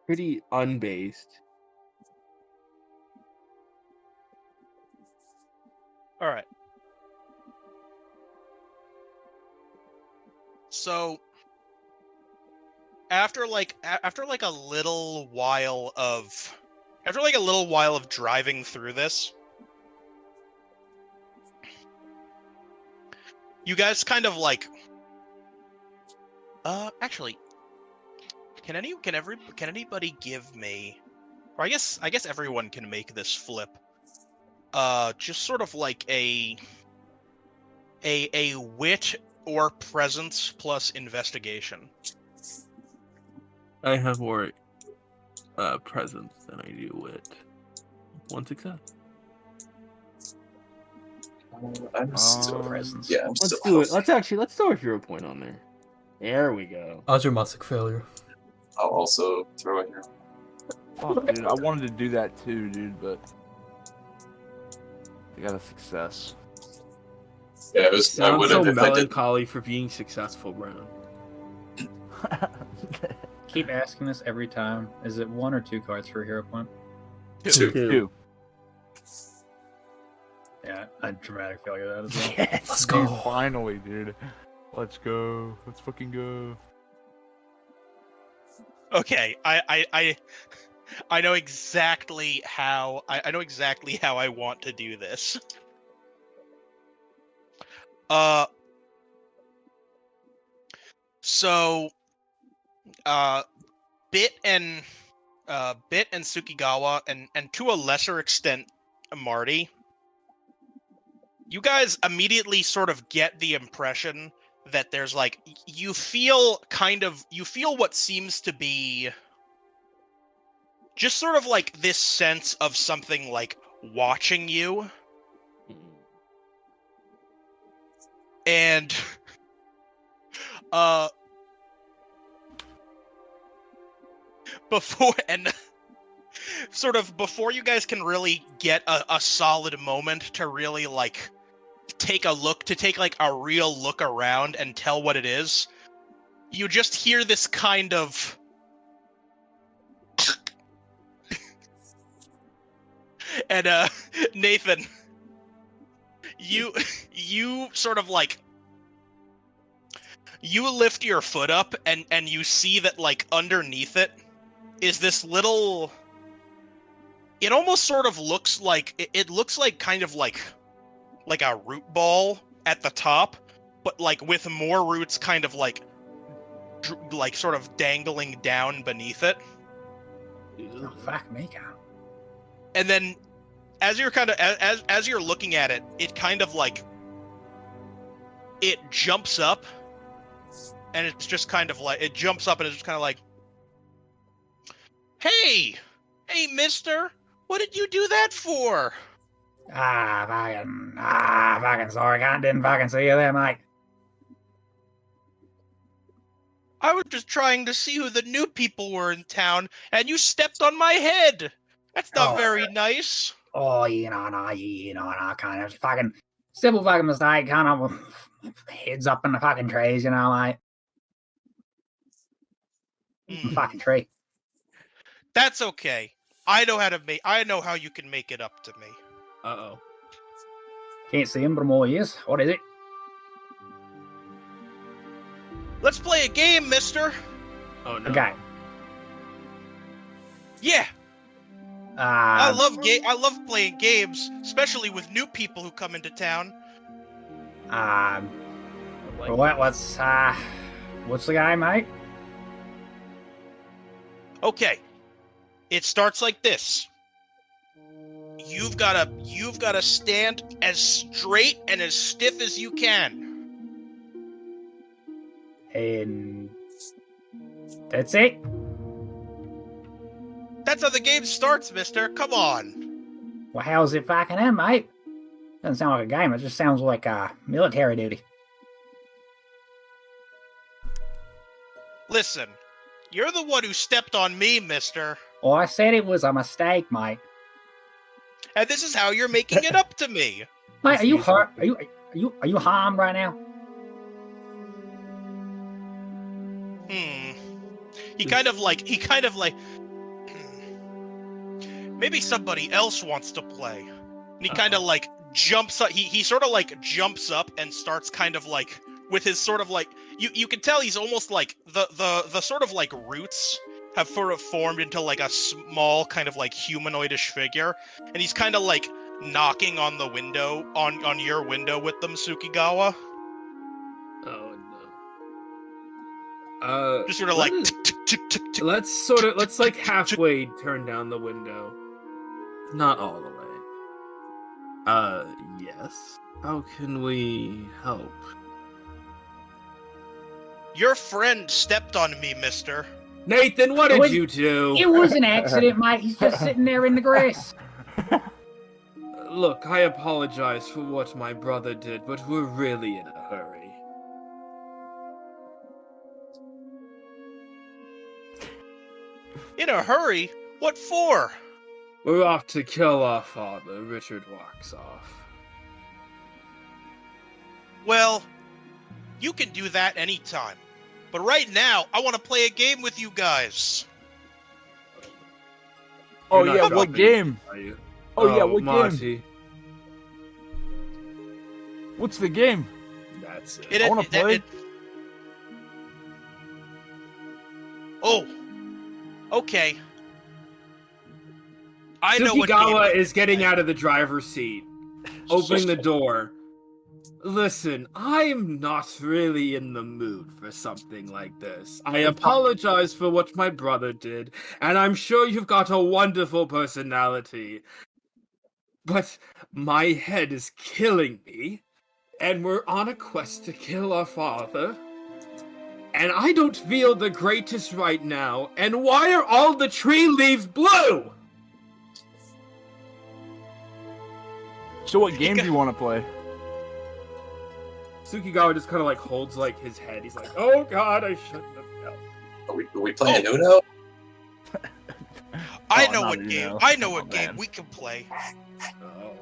Pretty unbased. All right. So after a little while of driving through this, you guys kind of like actually can anybody give me, or I guess everyone can make this flip. Just sort of like a wit or presence plus investigation. I have more presence than I do wit. One success. I'm still presence. Yeah, I'm Let's still do it. Let's throw a hero point on there. There we go. A dramatic failure. I'll also throw it here. Fuck, dude. I wanted to do that too, dude, but I got a success. Yeah, it was. I Sounds would so have if I did. melancholy for being successful, Brown. Keep asking this every time. Is it 1 or 2 cards for a hero point? Two. Yeah, a dramatic failure that as well. Yes, Let's go. dude, finally, dude. Let's go. Let's fucking go. Okay, I know exactly how I want to do this. So Bit and Sukigawa and to a lesser extent Marty, you guys immediately sort of get the impression that there's like you feel what seems to be just sort of like this sense of something like watching you. And before you guys can really get a solid moment to really like take like a real look around and tell what it is, you just hear this kind of and Nathan, you sort of like you lift your foot up and you see that like underneath it is this little, it almost sort of looks like it looks like kind of like a root ball at the top, but like with more roots kind of like sort of dangling down beneath it. Oh, fuck me, cow. And then as you're kind of as you're looking at it, it kind of like it jumps up, and it's just kind of like it jumps up and it's just kind of like, hey mister, what did you do that for? Fucking sorry, didn't fucking see you there, mate. I was just trying to see who the new people were in town, and you stepped on my head. That's not very nice. Oh, kind of fucking simple fucking mistake, kind of heads up in the fucking trees, mate. Fucking tree. That's okay. I know how you can make it up to me. Uh-oh. Can't see him, but I'm all ears. What is it? Let's play a game, mister. Oh, no. Okay. Yeah. I love playing games, especially with new people who come into town. What's the game, mate? Okay. It starts like this. You've gotta stand as straight and as stiff as you can. And that's it? That's how the game starts, mister. Come on. Well, how's it fucking end, mate? Doesn't sound like a game, it just sounds like military duty. Listen, you're the one who stepped on me, mister. Well, I said it was a mistake, mate. And this is how you're making it up to me. Mate, are you hurt? Are you harmed right now? He kind of like maybe somebody else wants to play. And he kind of like jumps up. He sort of like jumps up and starts kind of like with his sort of like you can tell he's almost like the sort of like roots have sort of formed into like a small kind of like humanoidish figure, and he's kind of like knocking on the window on your window with them, Sukigawa. Oh no. Just sort of like let's like halfway turn down the window. Not all the way. Yes. How can we help? Your friend stepped on me, mister. Nathan, what did you do? It was an accident, mate. He's just sitting there in the grass. Look, I apologize for what my brother did, but we're really in a hurry. In a hurry? What for? We're off to kill our father, Richard walks off. Well, you can do that anytime. But right now, I want to play a game with you guys. Oh You're yeah, not what dropping game? it, are you? Oh yeah, what Monty. game? What's the game? That's it. I wanna play. Oh, okay. I know what game. Sukigawa is getting out of the driver's seat, opening the door. Listen, I'm not really in the mood for something like this. I apologize for what my brother did, and I'm sure you've got a wonderful personality. But my head is killing me, and we're on a quest to kill our father. And I don't feel the greatest right now, and why are all the tree leaves blue? So what game do you want to play? Sukigawa just kind of like holds like his head. He's like, "Oh God, I shouldn't have helped." Are we playing Uno? I Oh, know not what Uno. game. I know Oh, what game man. we can play. Oh.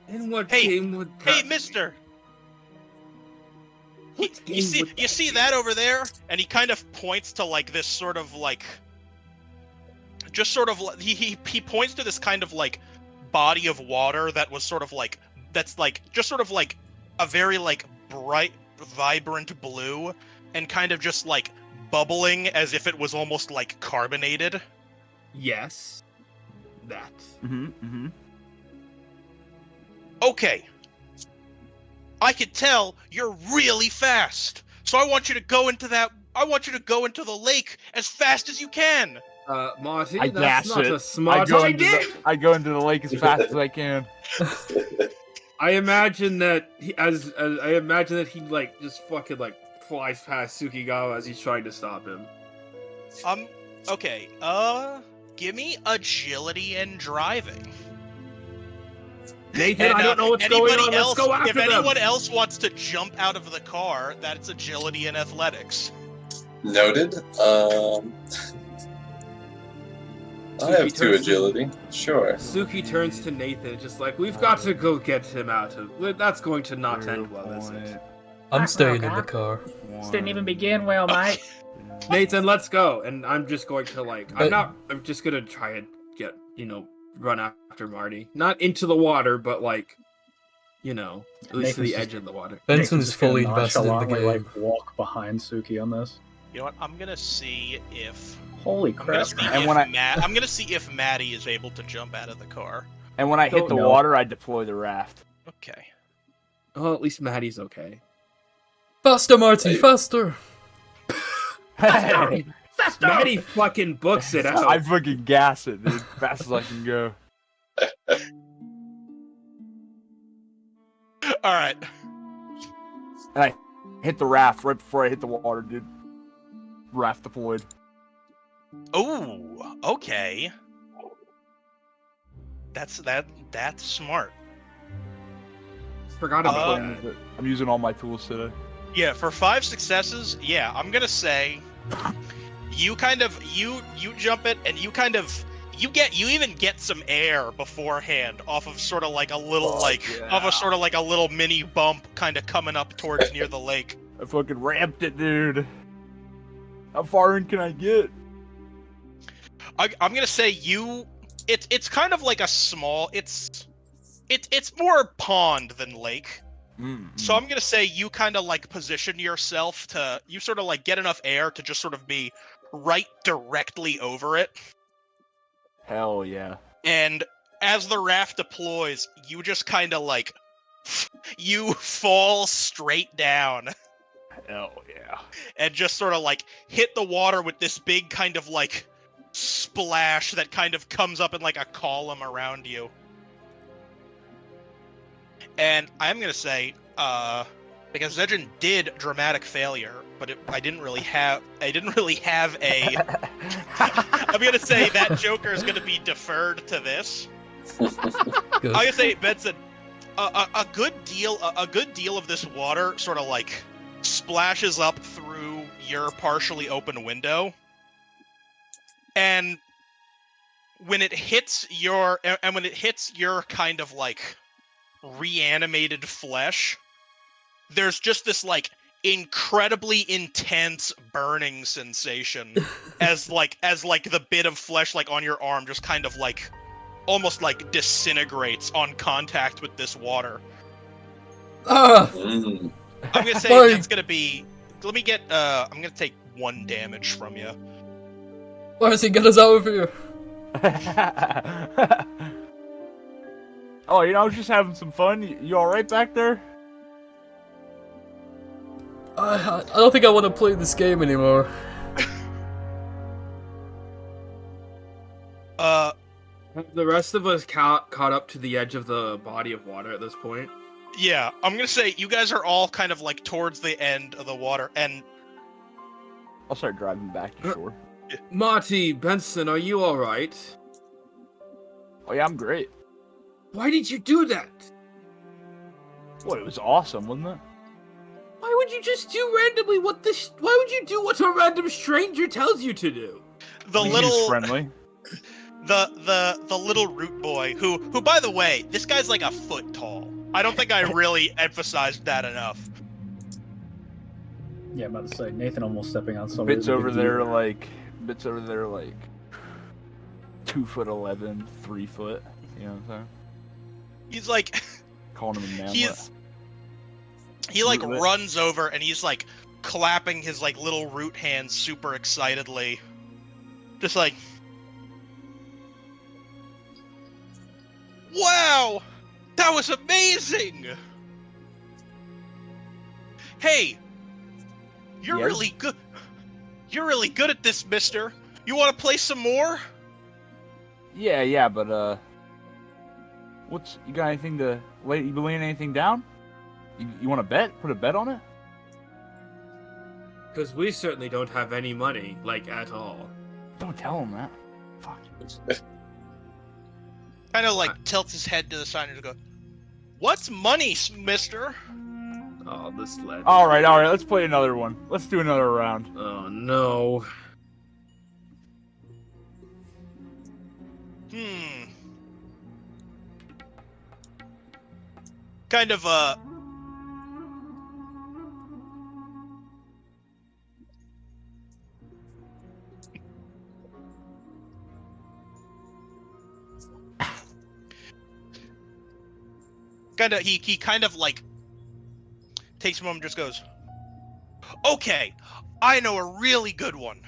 And what Hey, game would that Hey, be? mister. What game You see, would you see that over there? And he kind of points to like this sort of like, just sort of he points to this kind of like body of water that was sort of like that's like just sort of like a very like bright, vibrant blue, and kind of just like bubbling as if it was almost like carbonated. Yes, that. Okay. I can tell you're really fast. So I want you to go into the lake as fast as you can. Marty, I that's gas not it. a smart idea. I go into the lake as fast as I can. I imagine that he like just fucking like flies past Sukigawa as he's trying to stop him. Okay. Give me agility and driving. Nathan, And, I don't know what's going anybody on. else, Let's go after if them. anyone else wants to jump out of the car, that's agility and athletics. Noted. I have 2 turns to- agility. Sure. Suki turns to Nathan, just like, we've got to go get him out of. That's going to not end well, is it? I'm Ah, staying in okay. the car. This didn't even begin well, mate. Nathan, let's go. And I'm just going to I'm just gonna try and get, run after Marty. Not into the water, but at least to the edge of the water. Benson Nathan's is just gonna fully invested in the nonchalantly, game. walk behind Suki on this. You know what? I'm gonna see if Holy crap! I'm gonna see if Maddie is able to jump out of the car. And when I hit Don't the know. water, I deploy the raft. Okay. Oh, at least Maddie's okay. Faster, Marty, faster! Hey, Faster! Maddie fucking books it out. I fucking gas it, dude. Fast as I can go. All right. And I hit the raft right before I hit the water, dude. Raft deployed. Oh, okay. That's smart. Forgot about Uh, that. I'm using all my tools today. Yeah, for 5 successes, yeah, I'm gonna say you jump it and you even get some air beforehand off of sort of like a little a little mini bump kind of coming up towards near the lake. I fucking ramped it, dude. How far in can I get? I'm gonna say it's kind of like a small it's more pond than lake. So I'm gonna say you kind of like position yourself you sort of like get enough air to just sort of be right directly over it. Hell yeah. And as the raft deploys, you just kind of like you fall straight down Hell yeah. and just sort of like hit the water with this big kind of like splash that kind of comes up in like a column around you. And I'm gonna say, because Zedrin did dramatic failure, but I didn't really have a. I'm gonna say that Joker is gonna be deferred to this. I'm gonna say, Benson, a good deal of this water sort of like splashes up through your partially open window, and when it hits your kind of like reanimated flesh, there's just this like incredibly intense burning sensation as the bit of flesh like on your arm just kind of like almost like disintegrates on contact with this water. Ah! Mm. I'm gonna say Mike. it's gonna be. Let me get. I'm gonna take 1 damage from you. Marcy, get us out of here! Oh, I was just having some fun. You alright back there? I don't think I want to play this game anymore. The rest of us caught up to the edge of the body of water at this point. Yeah, I'm gonna say you guys are all kind of like towards the end of the water, and I'll start driving back to shore. Marty, Benson, are you alright? Oh yeah, I'm great. Why did you do that? What, it was awesome, wasn't it? Why would you just do randomly why would you do what a random stranger tells you to do? the He's little friendly. the little root boy who by the way, this guy's like a foot tall. I don't think I really emphasized that enough. Yeah, I'm about to say Nathan almost stepping on something. Bits over there like 2'11", 3 foot. You know what I'm saying? He's like Calling him a man. he like Rootlet. runs over and he's like clapping his like little root hands super excitedly. Just like, wow, that was amazing. Hey, you're Yes? really good. You're really good at this, mister. You want to play some more? Yeah, but you got anything to lay? You laying anything down? You want to bet? Put a bet on it? Because we certainly don't have any money, like, at all. Don't tell him that. Fuck. Kind of like tilts his head to the side and just goes, What's money, mister? Oh, this led. All right. Let's play another one. Let's do another round. Oh no. Kind of he kind of like takes a moment and just goes, okay, I know a really good one.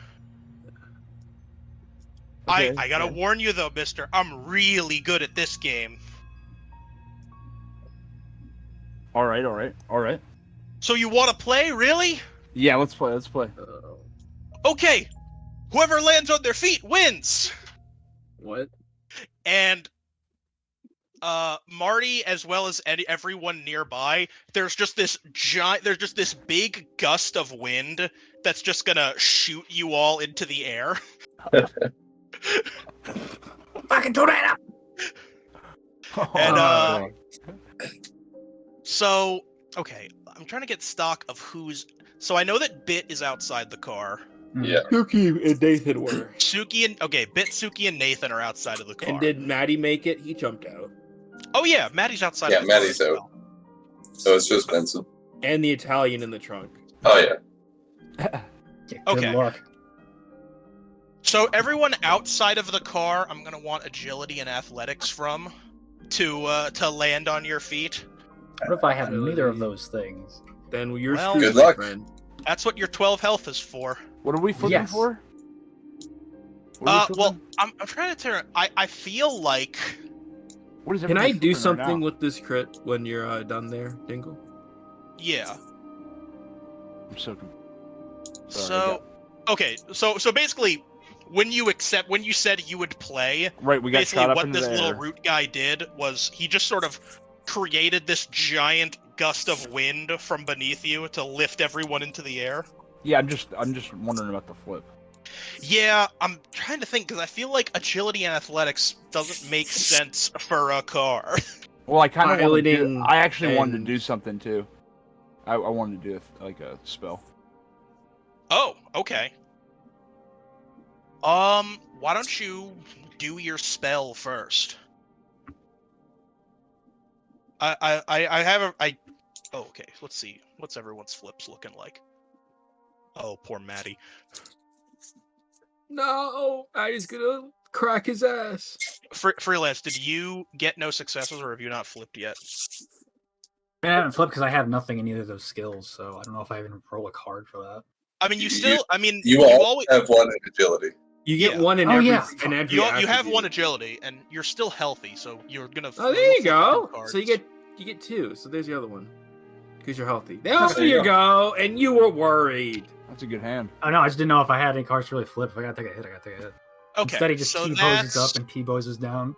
Okay, I gotta warn you though, mister, I'm really good at this game. All right. So you wanna play, really? Yeah, let's play. Okay, whoever lands on their feet wins! What? And Marty, as well as everyone nearby, there's just this big gust of wind that's just gonna shoot you all into the air. Fucking tornado! And so okay, I'm trying to get stock of who's. So I know that Bit is outside the car. Yeah. Suki and Nathan were. Bit, Suki, and Nathan are outside of the car. And did Maddie make it? He jumped out. Oh yeah, Maddie's outside. Yeah, of the car Maddie's as out. well. So it's just Vincent. And the Italian in the trunk. Oh yeah. Yeah, good Okay. luck. So everyone outside of the car, I'm gonna want agility and athletics from to land on your feet. What if I have Really? neither of those things? Then you're Well, screwed, good my luck. friend. That's what your 12 health is for. What are we flipping Yes. for? What are we Well, flipping? I'm trying to tell. I feel like What is Can I everybody do flipping right something now? with this crit when you're done there, Dingle? yeah. I'm so. Sorry, So okay, so basically, when you said you would play, Right, we got basically shot up what into this the little air. root guy did was he just sort of created this giant gust of wind from beneath you to lift everyone into the air. Yeah, I'm just wondering about the flip. Yeah, I'm trying to think because I feel like agility and athletics doesn't make sense for a car. Well, I kind of wanted to. Piloting I actually wanted to and- do something too. I wanted to do a spell. Oh, okay. Why don't you do your spell first? I have a Oh, okay. Let's see. What's everyone's flips looking like? Oh, poor Maddie. No, Maddie's gonna crack his ass. Freelance, did you get no successes, or have you not flipped yet? I haven't flipped because I have nothing in either of those skills, so I don't know if I even roll a card for that. I mean, you still. I mean, You all always. have one in agility. You get Yeah. one in Oh, every. yeah. In every You have attribute. one agility, and you're still healthy, so you're gonna. Oh, there you flip go. two So you cards. get two. So there's the other one. Because you're healthy. There There you you go. And you were worried. That's a good hand. Oh no, I just didn't know if I had any cards to really flip. If I gotta take a hit, I gotta take a hit. Okay. Instead, he just so T-poses that's up and T-poses down.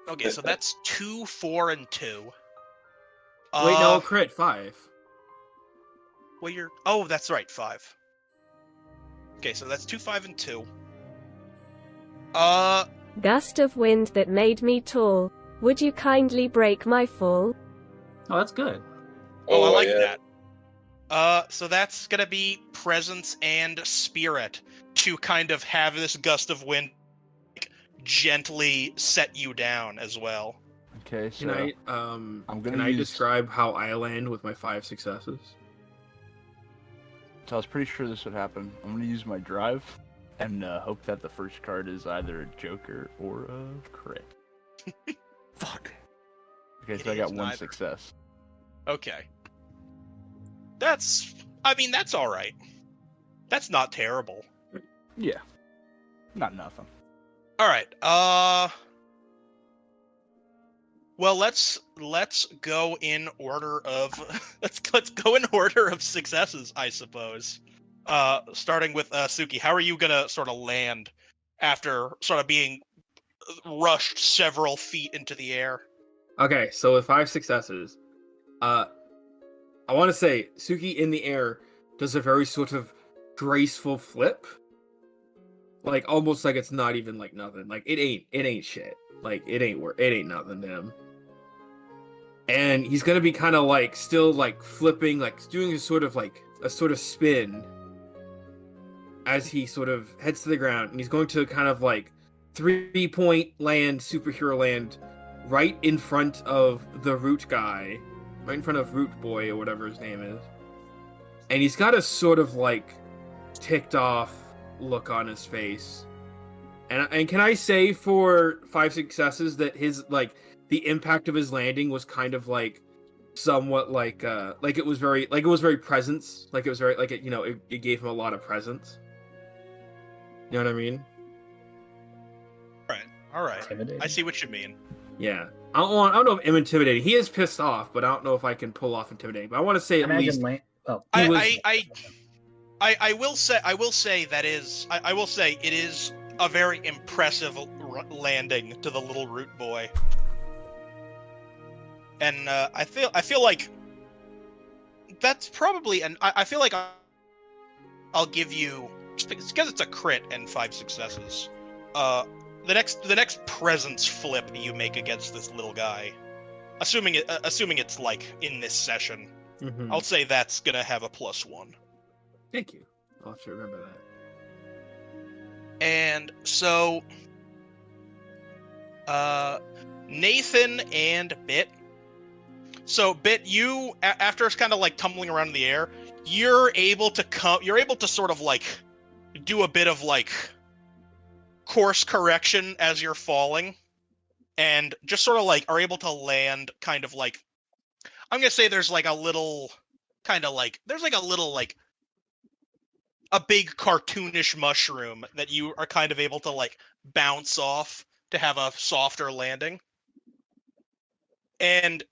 okay. So that's 2, 4, and 2. Wait, no, crit 5. Well, you're. Oh, that's right, 5. Okay, so that's 2, 5, and 2. Gust of wind that made me tall. Would you kindly break my fall? Oh, that's good. I like yeah. that. So that's gonna be presence and spirit to kind of have this gust of wind gently set you down as well. Okay, so Can I gonna can I use- describe how I land with my 5 successes? So I was pretty sure this would happen. I'm gonna use my drive and hope that the first card is either a Joker or a crit. Fuck. Okay, so I It got is one neither. success. Okay. That's all right. That's not terrible. Yeah. Not nothing. All right. Well, let's go in order of let's go in order of successes, I suppose. Starting with Suki, how are you gonna sort of land after sort of being rushed several feet into the air? Okay, so with 5 successes, I want to say Suki in the air does a very sort of graceful flip, like almost like it's not even like nothing. Like it ain't shit. Like it ain't nothing to him. and he's gonna be kind of like still like flipping, like doing a sort of spin as he sort of heads to the ground, and he's going to kind of like 3-point land, superhero land, right in front of the Root guy, right in front of Root Boy or whatever his name is, and he's got a sort of like ticked off look on his face. And can I say for 5 successes that his like the impact of his landing was kind of like somewhat like it was very presence, like it was very like it gave him a lot of presence. You know what I mean? All right. Intimidating. I see what you mean. Yeah. I don't know if I'm intimidating. He is pissed off, but I don't know if I can pull off intimidating. But I want to say at least I will say it is a very impressive landing to the little Root Boy, and I feel like that's probably, and I feel like I'll give you, because it's a crit and 5 successes. The next presence flip you make against this little guy, assuming it's like in this session, I'll say that's gonna have a +1. Thank you. I'll have to remember that. And so, Nathan and Bit. So Bit, you after it's kind of like tumbling around in the air, you're able to sort of like do a bit of like course correction as you're falling, and just sort of like are able to land kind of like, I'm gonna say there's like a little kind of like there's like a little like a big cartoonish mushroom that you are kind of able to like bounce off to have a softer landing. And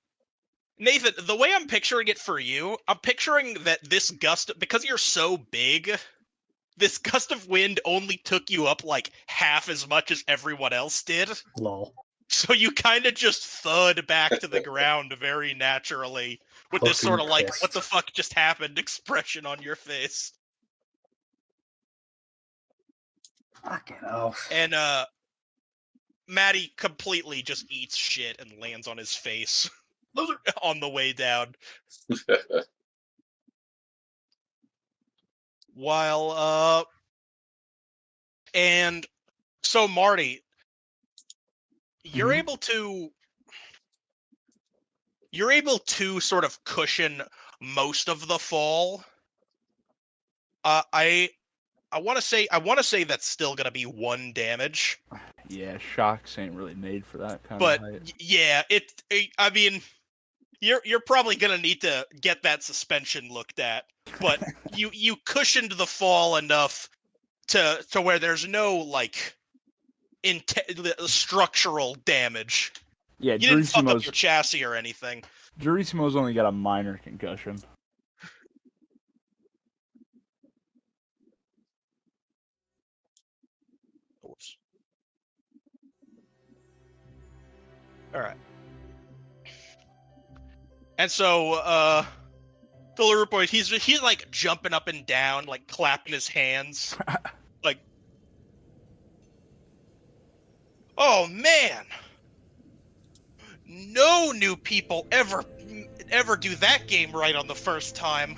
Nathan, the way I'm picturing it for you, I'm picturing that this gust, because you're so big, this gust of wind only took you up like half as much as everyone else did. Lol. So you kind of just thud back to the ground very naturally with this sort of like, pissed. what the fuck just happened expression on your face. Fucking hell. And Maddie completely just eats shit and lands on his face on the way down. While and so Marty, you're able to sort of cushion most of the fall. I want to say that's still gonna be 1 damage. Yeah, shocks ain't really made for that kind But of height. yeah, I mean, you're probably gonna need to get that suspension looked at. But you cushioned the fall enough to where there's no like structural damage. Yeah, You didn't fuck up your chassis or anything. Jurissimo's only got a minor concussion. Oops. All right. And so, the little boy, he's like jumping up and down, like clapping his hands, like, oh man, no new people ever do that game right on the first time.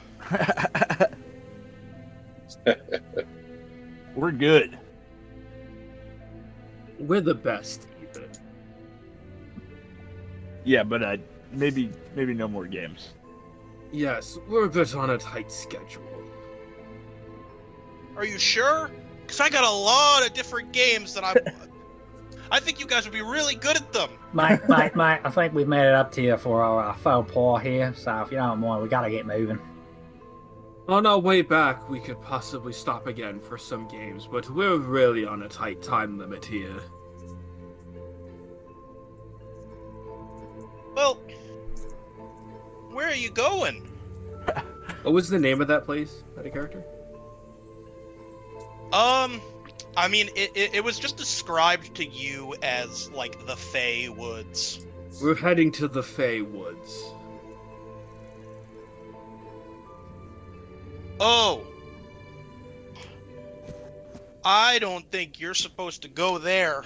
We're good. We're the best, Ethan. Yeah, but maybe no more games. Yes, we're a bit on a tight schedule. Are you sure? Because I got a lot of different games that I think you guys would be really good at them. Mate, I think we've made it up to you for our faux pas here, so if you don't mind, we gotta get moving. On our way back, we could possibly stop again for some games, but we're really on a tight time limit here. Well, where are you going? What was the name of that place, that character? I mean, it was just described to you as, like, the Fae Woods. We're heading to the Fae Woods. Oh. I don't think you're supposed to go there.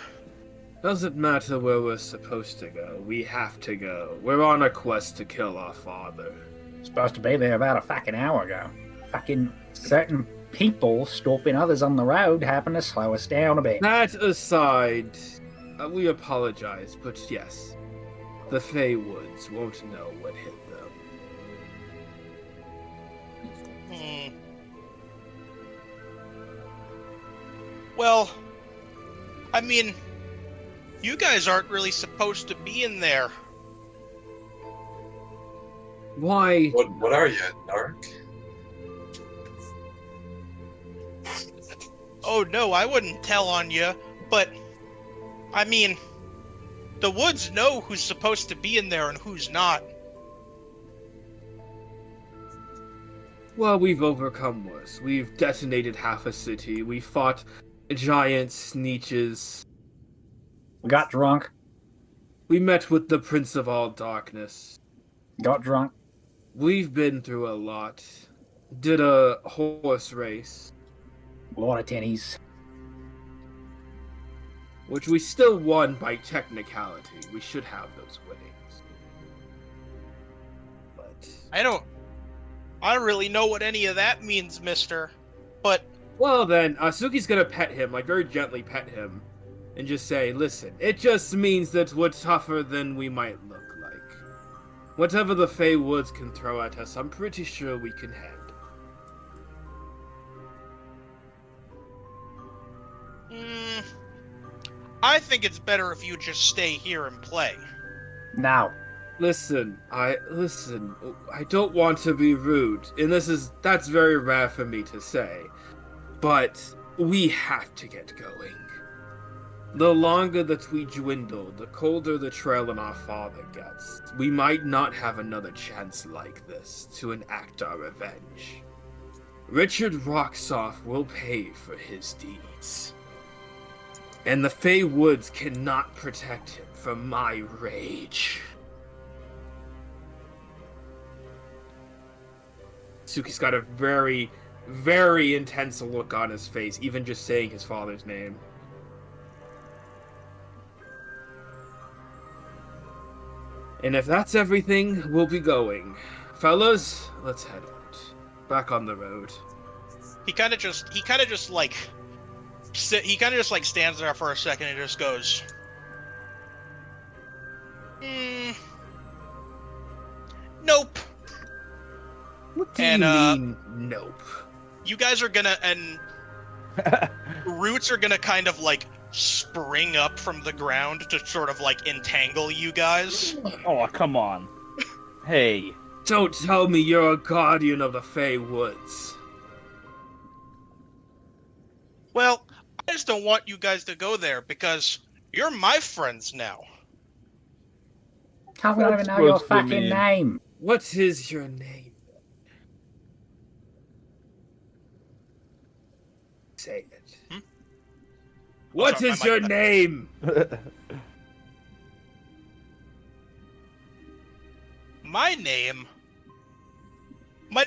Doesn't matter where we're supposed to go. We have to go. We're on a quest to kill our father. Supposed to be there about a fucking hour ago. Fucking certain people stopping others on the road happened to slow us down a bit. That aside, we apologize, but yes, the Fae Woods won't know what hit them. Well, I mean, you guys aren't really supposed to be in there. Why? What are you, narc? Oh no, I wouldn't tell on you, but I mean, the woods know who's supposed to be in there and who's not. Well, we've overcome worse. We've detonated half a city. We fought giant sneeches. We got drunk. We met with the Prince of All Darkness. Got drunk. We've been through a lot. Did a horse race. A lot of tennies. Which we still won by technicality. We should have those winnings. But I don't really know what any of that means, mister. But well then, Suki's gonna pet him, like very gently pet him, and just say, listen, it just means that we're tougher than we might look like. Whatever the Fae Woods can throw at us, I'm pretty sure we can handle. I think it's better if you just stay here and play. Now. Listen, I don't want to be rude, and that's very rare for me to say, but we have to get going. The longer that we dwindle, the colder the trail in our father gets. We might not have another chance like this to enact our revenge. Richard Rocksoft will pay for his deeds. And the Fae Woods cannot protect him from my rage. Suki's got a very, very intense look on his face, even just saying his father's name. And if that's everything, we'll be going. Fellas, let's head out. Back on the road. He kind of just stands there for a second and just goes, nope. What do you mean, nope? You guys are gonna, and roots are gonna kind of like spring up from the ground to sort of like entangle you guys. Oh, come on. Hey. Don't tell me you're a guardian of the Fae Woods. Well, I just don't want you guys to go there because you're my friends now. How don't even know your fucking name? What is your name? Say it. What is your name? My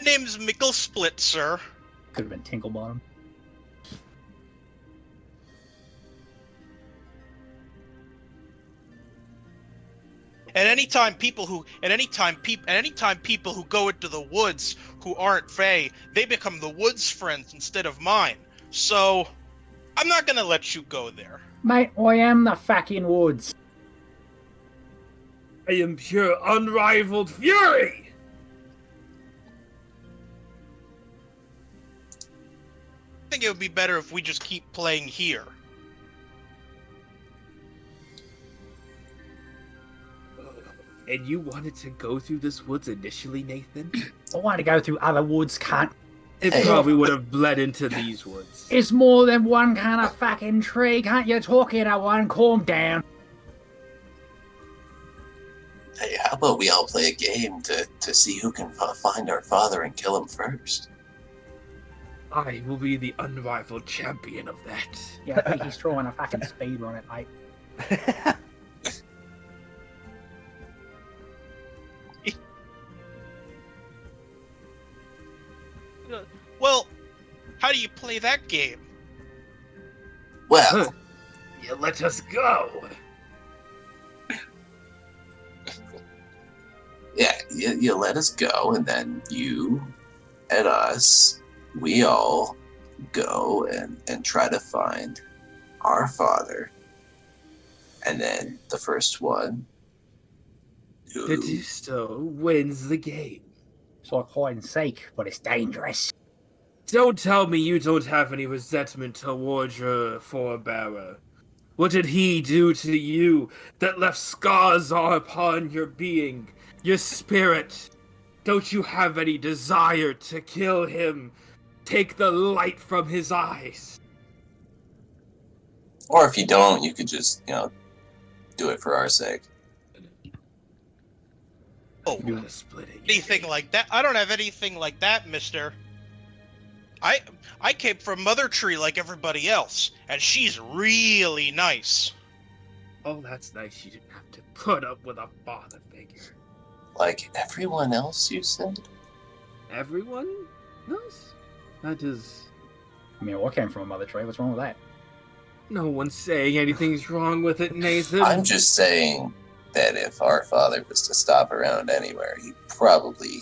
name's Mickle Split, sir. Could have been Tinklebottom. And anytime people who go into the woods who aren't Fae, they become the woods friends instead of mine. So, I'm not gonna let you go there. Mate, I am the fucking woods. I am pure unrivaled fury! I think it would be better if we just keep playing here. And you wanted to go through this woods initially, Nathan? I want to go through other woods, cunt. It probably would have bled into these woods. It's more than one kind of fucking tree, can't you talk at one? Calm down. Hey, how about we all play a game to see who can find our father and kill him first? I will be the unrivaled champion of that. Yeah, I think he's throwing a fucking speed run it, mate. Well, how do you play that game? Well, You let us go. Yeah, you let us go, and then you and us, we all go and try to find our father. And then the first one The who Dusto wins the game. It's like hide and seek, but it's dangerous. Don't tell me you don't have any resentment towards your forebearer. What did he do to you that left scars all upon your being, your spirit? Don't you have any desire to kill him? Take the light from his eyes. or if you don't, you could just, do it for our sake. Oh, You got a splitting. anything like that? I don't have anything like that, mister. I came from Mother Tree like everybody else, and she's really nice. Oh, that's nice. You didn't have to put up with a father figure. Like everyone else, you said? Everyone else? That is... I mean, I came from a mother tree. What's wrong with that? No one's saying anything's wrong with it, Nathan. I'm just saying that if our father was to stop around anywhere, he'd probably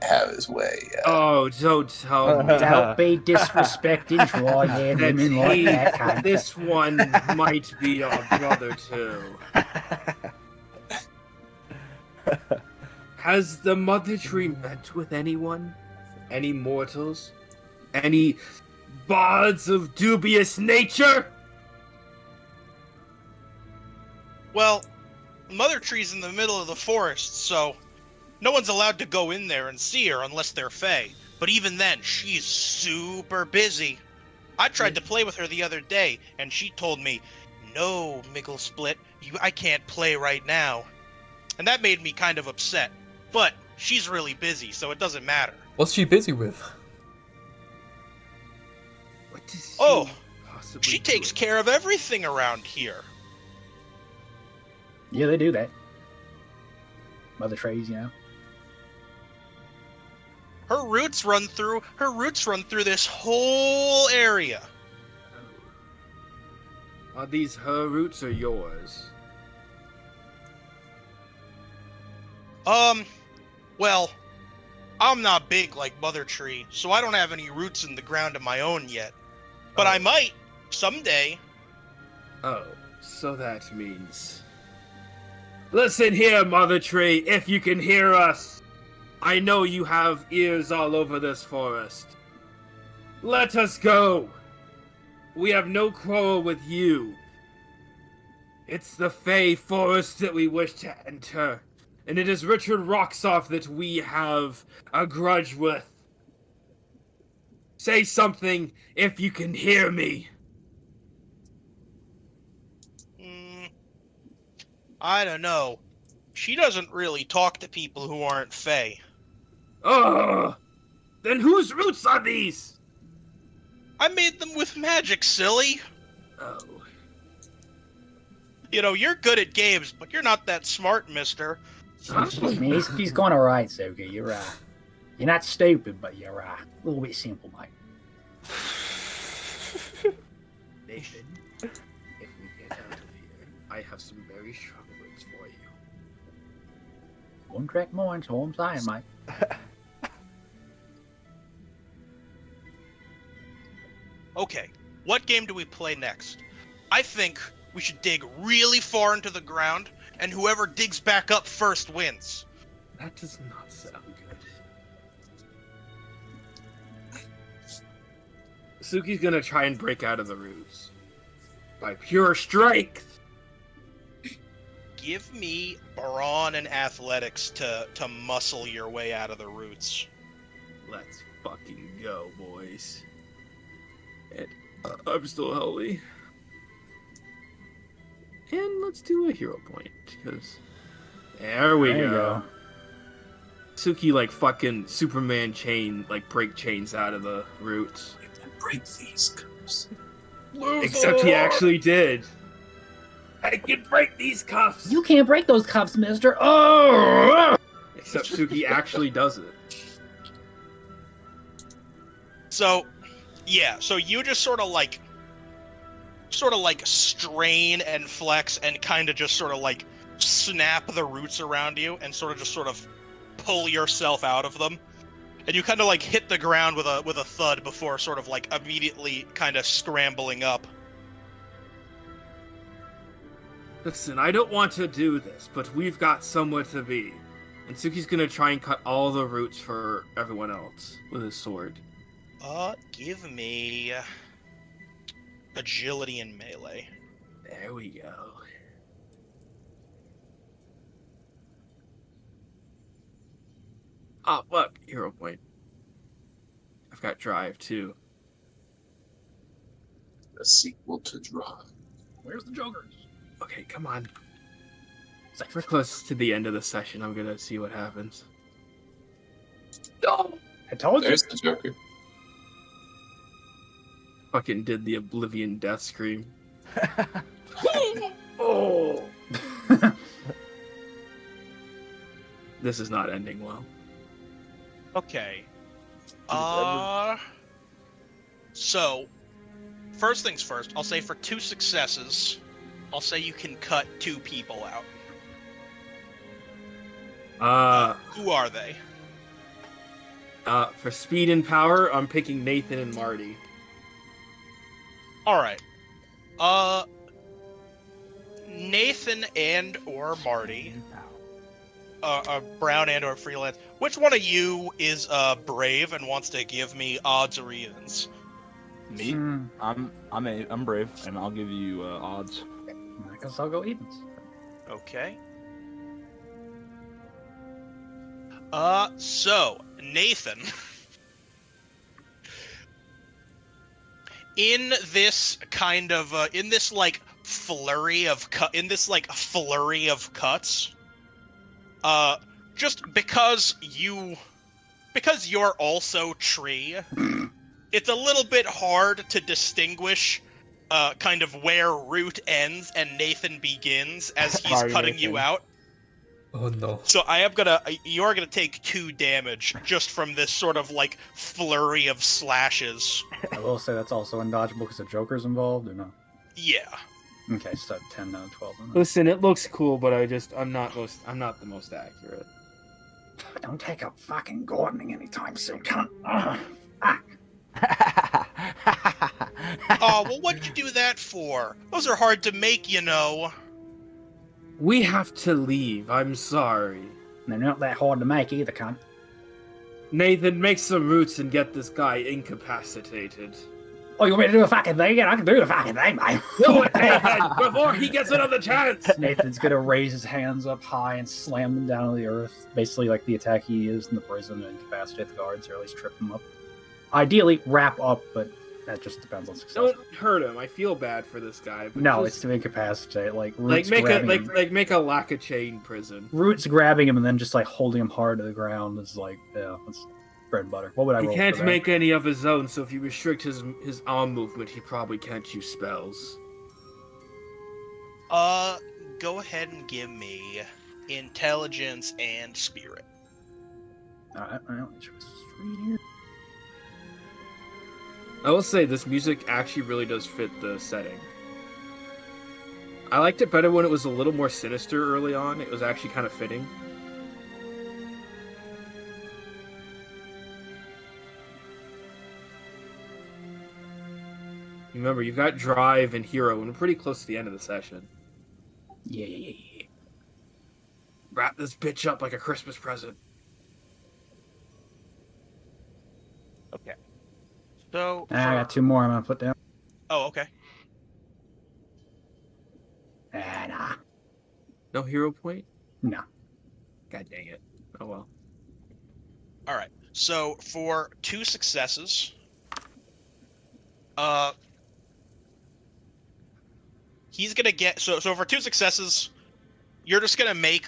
have his way. Oh, don't tell me. Don't be disrespecting try women like that, cunt. This one might be our brother too. Has the Mother Tree met with anyone? Any mortals? Any bards of dubious nature? Well, Mother Tree's in the middle of the forest, so no one's allowed to go in there and see her unless they're fae. But even then, she's super busy. I tried to play with her the other day, and she told me, "No, Miggle Split, I can't play right now." And that made me kind of upset. But she's really busy, so it doesn't matter. What's she busy with? What does she Oh, possibly she takes do? care of everything around here. Yeah, they do that. Mother trees, Her roots run through this whole area. Are these her roots or yours? Well, I'm not big like Mother Tree, so I don't have any roots in the ground of my own yet. But I might, someday. Oh, so that means... Listen here, Mother Tree, if you can hear us. I know you have ears all over this forest. Let us go. We have no quarrel with you. It's the Fae forest that we wish to enter, and it is Richard Roxoff that we have a grudge with. Say something if you can hear me. I don't know. She doesn't really talk to people who aren't Fae. Ugh! Then whose roots are these? I made them with magic, silly. Oh. You're good at games, but you're not that smart, mister. I mean, he's gone alright, Soka. You're not stupid, but you're a little bit simple, mate. Nathan, if we get out of here, I have some very strong words for you. One track mind, so I'm saying, mate. Okay, what game do we play next? I think we should dig really far into the ground, and whoever digs back up first wins. That does not sound good. Suki's gonna try and break out of the roots. By pure strength! Give me brawn and athletics to muscle your way out of the roots. Let's fucking go, boys. And I'm still healthy. And let's do a hero point, because... There we There you go. Suki, like, fucking Superman break chains out of the roots. Break these cups. Except he actually did. I can break these cuffs! You can't break those cups, mister. Oh! Except Suki actually does it. So, yeah, so you just sort of, sort of like strain and flex and kind of just sort of like snap the roots around you and sort of pull yourself out of them. And you kind of like hit the ground with a thud before sort of like immediately kind of scrambling up. Listen, I don't want to do this, but we've got somewhere to be. And Suki's gonna try and cut all the roots for everyone else with his sword. Give me agility and melee. There we go. Oh, look, hero point. I've got drive, too. A sequel to Drive. Where's the Jokers? Okay, come on. We're close to the end of the session. I'm gonna see what happens. Oh, I told you. There's the Joker. Fucking did the Oblivion death scream. Oh. This is not ending well. Okay. So, first things first, I'll say for 2 successes, I'll say you can cut 2 people out. Who are they? For speed and power, I'm picking Nathan and Marty. Alright. Nathan and or Marty. Brown and or freelance. Which one of you is brave and wants to give me odds or evens? Me? I'm brave, and I'll give you odds. I guess I'll go evens. Okay. So Nathan, in this kind of in this flurry of cuts, just because you're also tree, it's a little bit hard to distinguish kind of where Root ends and Nathan begins as he's Sorry, cutting Nathan. you out. Oh no. So you are gonna take 2 damage just from this sort of flurry of slashes. I will say that's also undodgeable because the Joker's involved, or no? Yeah. Okay, so 10 out of 12. Listen, it looks cool, but I'm not the most accurate. Don't take up fucking gardening anytime soon, cunt. Oh, well, what'd you do that for? Those are hard to make, you know. We have to leave. I'm sorry. They're not that hard to make either, cunt. Nathan, make some roots and get this guy incapacitated. Oh, you want me to do a fucking thing? Yeah, I can do the fucking thing, mate. Do it, Nathan, before he gets another chance! Nathan's gonna raise his hands up high and slam them down to the earth. Basically like the attack he used in the prison and incapacitate the guards, or at least trip them up. Ideally, wrap up, but that just depends on success. Don't hurt him. I feel bad for this guy. But No, just, it's to incapacitate. make a lack a chain prison. Root's grabbing him and then just holding him hard to the ground. It's that's bread and butter. What would I He roll can't for that? make any of his own, so if you restrict his arm movement, he probably can't use spells. Go ahead and give me intelligence and spirit. Alright, let me try this read here. I will say this music actually really does fit the setting. I liked it better when it was a little more sinister early on. It was actually kind of fitting. Remember, you've got Drive and Hero, and we're pretty close to the end of the session. Yeah. Wrap this bitch up like a Christmas present. Okay. So I got 2 more I'm gonna put down. Oh, okay. Nah. No hero point? No. God dang it. Oh well. All right. So for 2 successes, he's gonna get so for 2 successes, you're just gonna make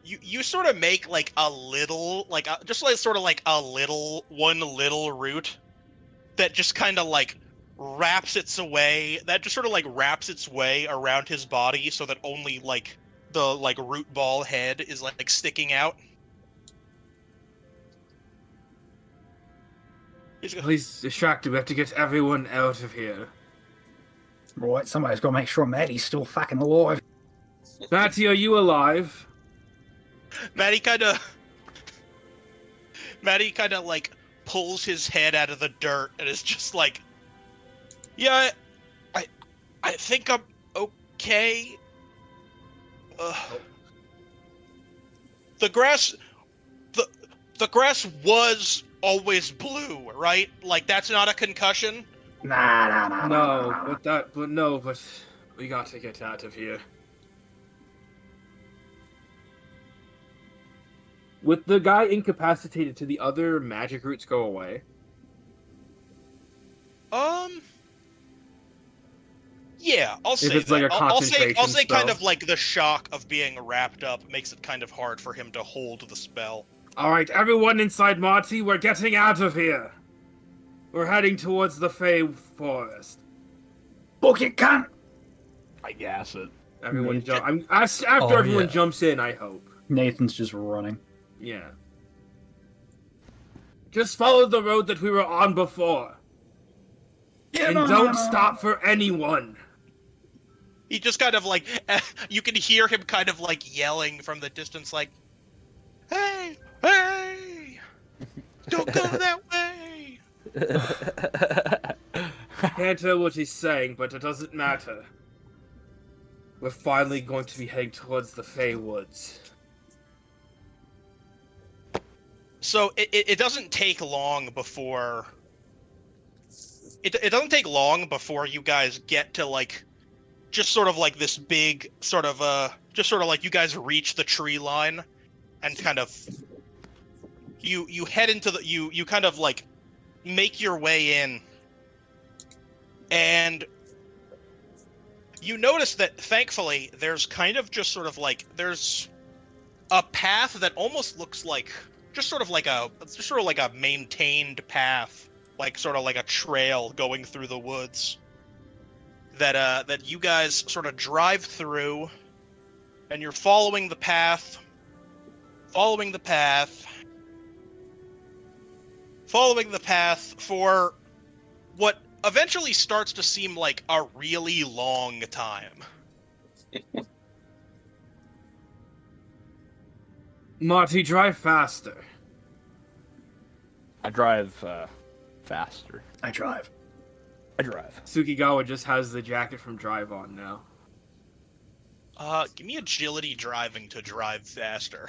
you sort of make a little one little root that just kind of wraps its way around his body so that only the root ball head is sticking out. He's go- Please distract him. We have to get everyone out of here. Right, somebody's got to make sure Maddie's still fucking alive. Matty, are you alive? Maddie kind of like pulls his head out of the dirt and is just like, yeah, I think I'm okay. The grass was always blue, right? Like that's not a concussion. Nah. But we got to get out of here. With the guy incapacitated, do the other magic roots go away? Yeah, I'll say it's that. like a I'll say concentration kind spell. of like the shock of being wrapped up makes it kind of hard for him to hold the spell. Alright, everyone inside Marty, we're getting out of here. We're heading towards the Fae Forest. Book it, cunt! I guess it. Everyone Yeah. after Oh, everyone yeah. jumps in, I hope. Nathan's just running. Yeah. Just follow the road that we were on before. And don't stop for anyone. He just kind of like you can hear him kind of like yelling from the distance, like, "Hey, hey, don't go that way." Can't tell what he's saying, but it doesn't matter. We're finally going to be heading towards the Fey Woods. So it doesn't take long before it doesn't take long before you guys get to like just sort of like this big sort of just sort of like you guys reach the tree line and kind of you head into the you kind of like make your way in, and you notice that thankfully there's kind of just sort of like there's a path that almost looks like just sort of like a maintained path, like sort of like a trail going through the woods that you guys sort of drive through, and you're following the path for what eventually starts to seem like a really long time. Marty, drive faster. I drive faster. I drive. Tsukigawa just has the jacket from Drive on now. Give me agility driving to drive faster.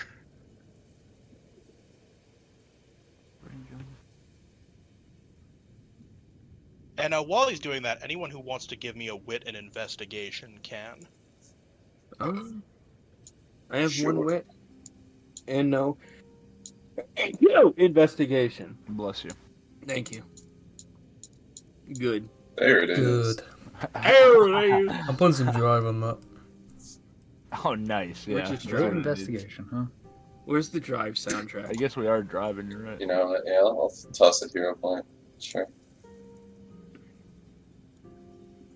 And while he's doing that, anyone who wants to give me a wit and investigation can. Oh. I have Sure. one wit. And no. No investigation. Bless you. Thank you. Good. There it is. Good. Oh, I'm putting some drive on that. Oh, nice. Yeah. Which is That's true. what Great I investigation, huh? Where's the Drive soundtrack? I guess we are driving. You're right. You know, yeah, I'll toss a hero point. Sure.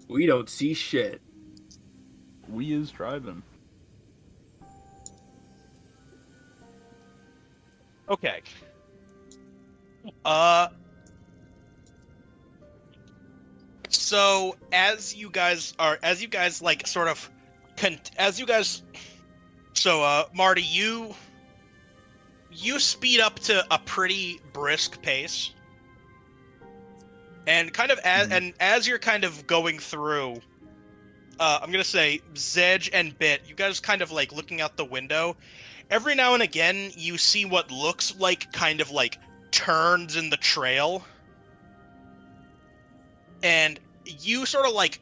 We don't see shit. We is driving. Okay. So as you guys like sort of Marty, you speed up to a pretty brisk pace, and kind of as you're kind of going through, I'm gonna say Zedge and Bit, you guys kind of like looking out the window. Every now and again, you see what looks like kind of like turns in the trail, and you sort of like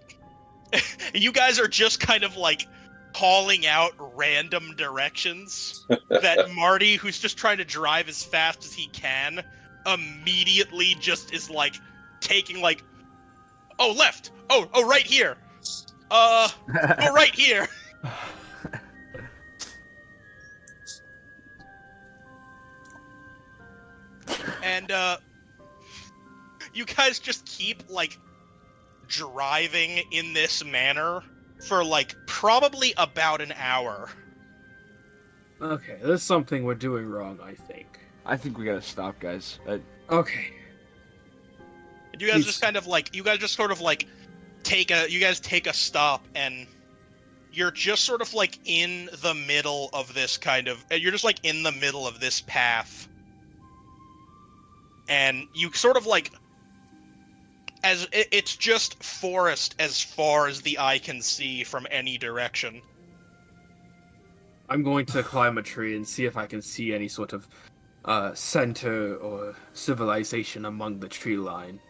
you guys are just kind of like calling out random directions that Marty, who's just trying to drive as fast as he can, immediately just is like taking like, oh left, oh right here, oh right here. And you guys just keep like driving in this manner for like probably about an hour. Okay, there's something we're doing wrong, I think. I think we gotta stop, guys. Okay. You guys just kind of like take a stop, and you're just sort of like in the middle of this you're just like in the middle of this path, and you sort of like it's just forest as far as the eye can see from any direction. I'm going to climb a tree and see if I can see any sort of center or civilization among the tree line.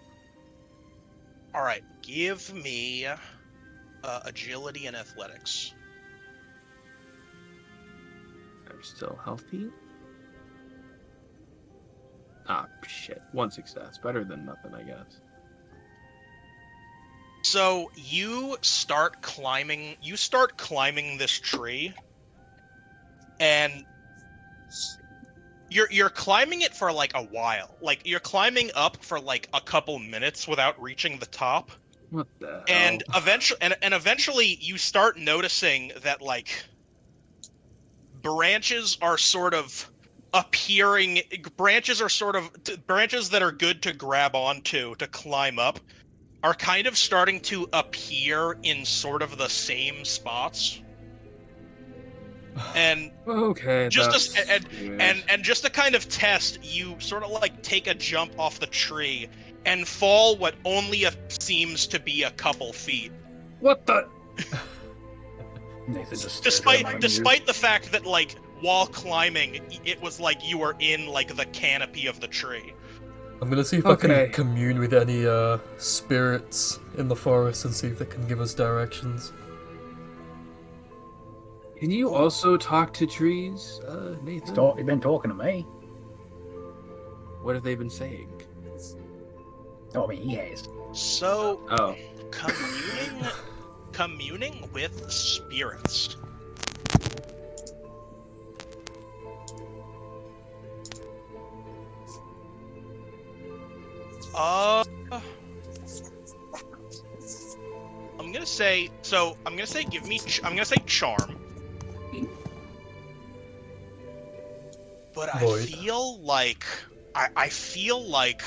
All right, give me agility and athletics. I'm still healthy. Ah, shit. 1 success. Better than nothing, I guess. So you start climbing this tree, and you're climbing it for like a while. Like you're climbing up for like a couple minutes without reaching the top. What the hell? And eventually you start noticing that like branches are sort of appearing. Branches that are good to grab onto to climb up are kind of starting to appear in sort of the same spots. And okay, just weird. and just to kind of test, you sort of like take a jump off the tree and fall what only seems to be a couple feet. What the? Nathan just despite the fact that like while climbing, it was like you were in like the canopy of the tree. I'm gonna see if I can commune with any spirits in the forest and see if they can give us directions. Can you also talk to trees, Nathan? You've been talking to me. What have they been saying? Oh, I mean, he has. So, Oh. communing with spirits. I'm gonna say charm. But Void. I feel like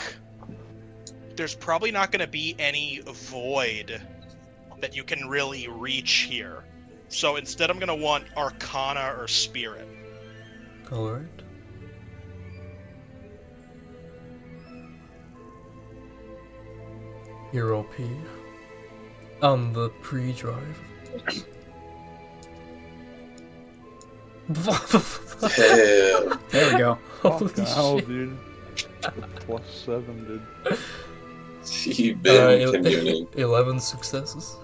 there's probably not gonna be any void that you can really reach here. So instead I'm gonna want Arcana or Spirit. Alright. Hero P. On the pre-drive. Hell. There we go. Holy Fucking hell, shit. dude. +7, dude. You've been communing. 11 successes.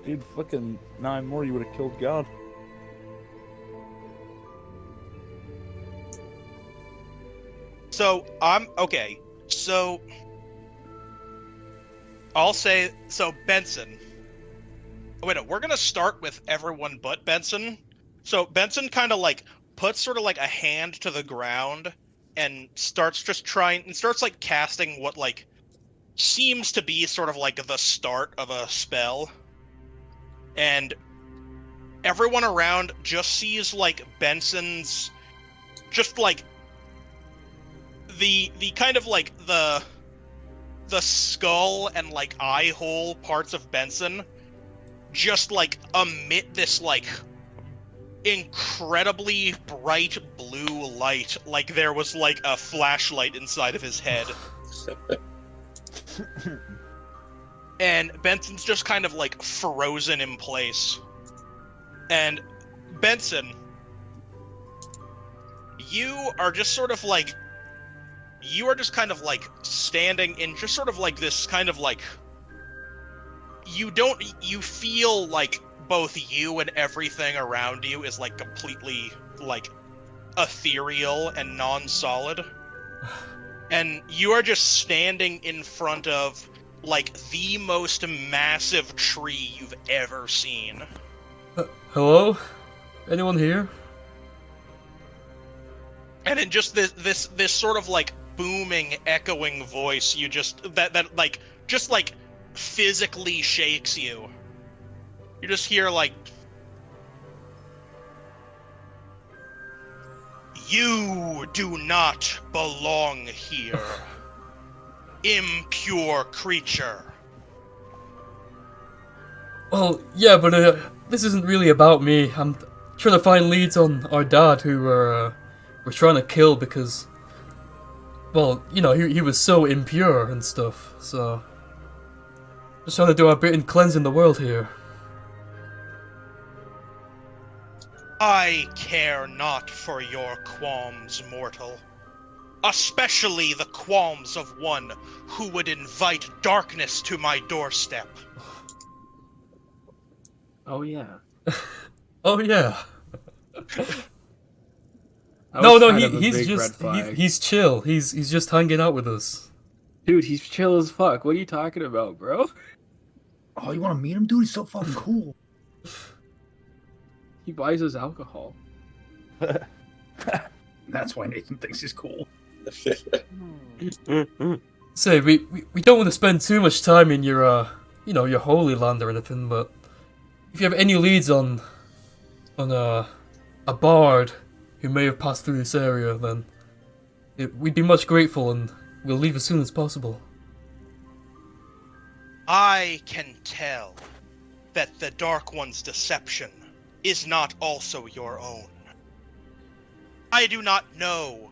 Dude, fucking 9 more, you would have killed God. So okay. So I'll say Benson. Wait, no, we're gonna start with everyone but Benson. So Benson kind of like puts sort of like a hand to the ground and starts like casting what like seems to be sort of like the start of a spell. And everyone around just sees like Benson's just like the kind of like the skull and like eye hole parts of Benson just like emit this like incredibly bright blue light, like there was like a flashlight inside of his head. And Benson's just kind of like frozen in place. And Benson, you are just kind of like standing in just sort of like this kind of like you feel like both you and everything around you is like completely like ethereal and non-solid. And you are just standing in front of like the most massive tree you've ever seen. Hello? Anyone here? And in just this sort of like booming, echoing voice, you just that like just like physically shakes you. You just hear like, You do not belong here. Impure creature. Well, yeah, but this isn't really about me. I'm trying to find leads on our dad who we're trying to kill because, well, you know, he was so impure and stuff, so... Just trying to do our bit in cleansing the world here. I care not for your qualms, mortal. Especially the qualms of one who would invite darkness to my doorstep. Oh yeah. Oh yeah. That No, was no, kind of a he's big just red flag. he's chill. He's just hanging out with us. Dude, he's chill as fuck. What are you talking about, bro? Oh, you want to meet him, dude? He's so fucking cool. He buys us alcohol. That's why Nathan thinks he's cool. Say, we don't want to spend too much time in your you know, your holy land or anything, but if you have any leads on a bard who may have passed through this area, then we'd be much grateful, and we'll leave as soon as possible. I can tell that the Dark One's deception is not also your own. I do not know,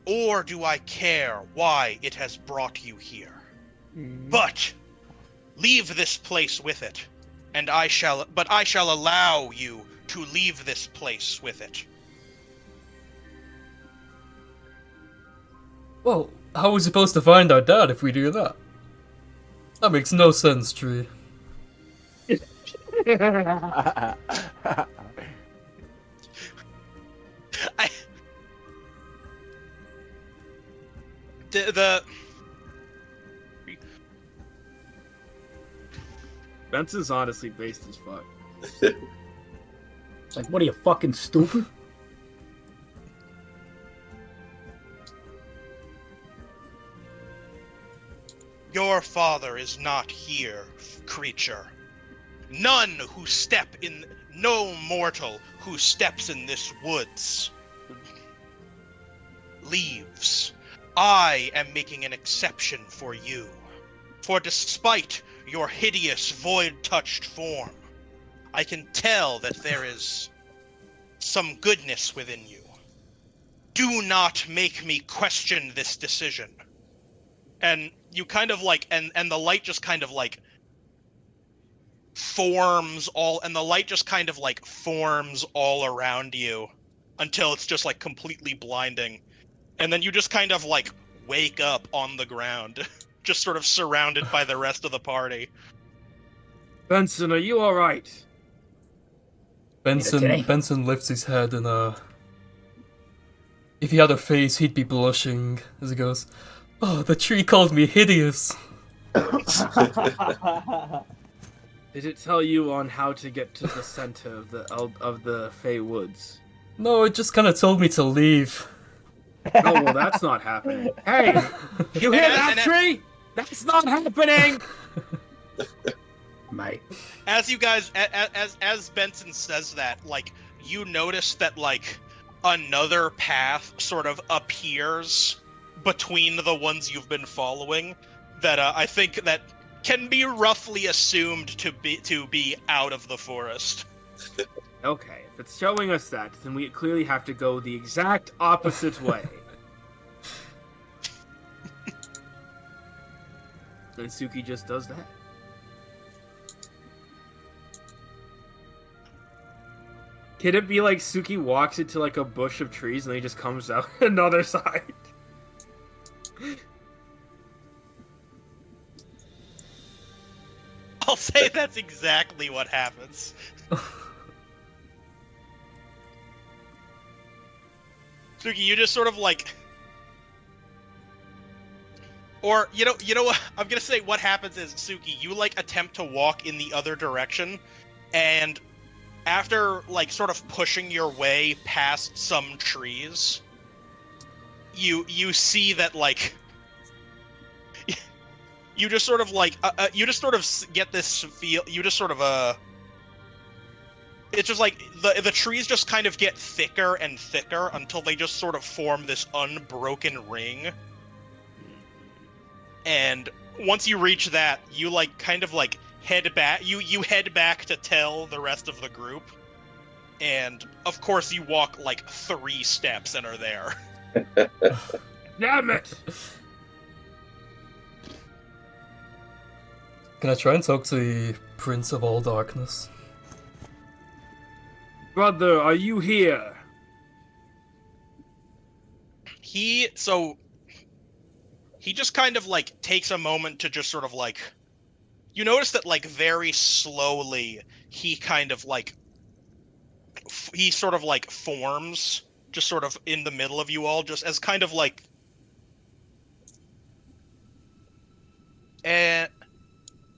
or do I care why it has brought you here. But leave this place with it, and I shall allow you to leave this place with it. Well, how are we supposed to find our dad if we do that? That makes no sense, Tree. Benson's honestly based as fuck. It's like, what are you, fucking stupid? Your father is not here, creature. No mortal who steps in this woods leaves. I am making an exception for you. For despite your hideous void-touched form, I can tell that there is some goodness within you. Do not make me question this decision. And you kind of like, and the light just kind of like forms all around you until it's just like completely blinding. And then you just kind of like wake up on the ground, just sort of surrounded by the rest of the party. Benson, are you alright? Benson lifts his head and if he had a face, he'd be blushing as he goes, "Oh, the tree called me hideous." Did it tell you on how to get to the center of the Fey Woods? No, it just kind of told me to leave. Oh, well, that's not happening. Hey, you hear that, tree? That's not happening! Mate. As you guys, as Benson says that, like, you notice that, like, another path sort of appears between the ones you've been following that I think that can be roughly assumed to be out of the forest. Okay, if it's showing us that, then we clearly have to go the exact opposite way. Then Suki just does that. Can it be like Suki walks into like a bush of trees and then he just comes out another side? I'll say that's exactly what happens. Suki, you just sort of like, or you know what? I'm gonna say what happens is, Suki, you like attempt to walk in the other direction, and after like sort of pushing your way past some trees, you see that like you just sort of like you just sort of get this feel. You just sort of it's just like the trees just kind of get thicker and thicker until they just sort of form this unbroken ring. And once you reach that, you like kind of like head back. You head back to tell the rest of the group. And of course you walk like 3 steps and are there. Damn it! Can I try and talk to the Prince of All Darkness? Brother, are you here? He just kind of like takes a moment to just sort of like, you notice that like very slowly he kind of like he sort of like forms just sort of in the middle of you all, just as kind of like, and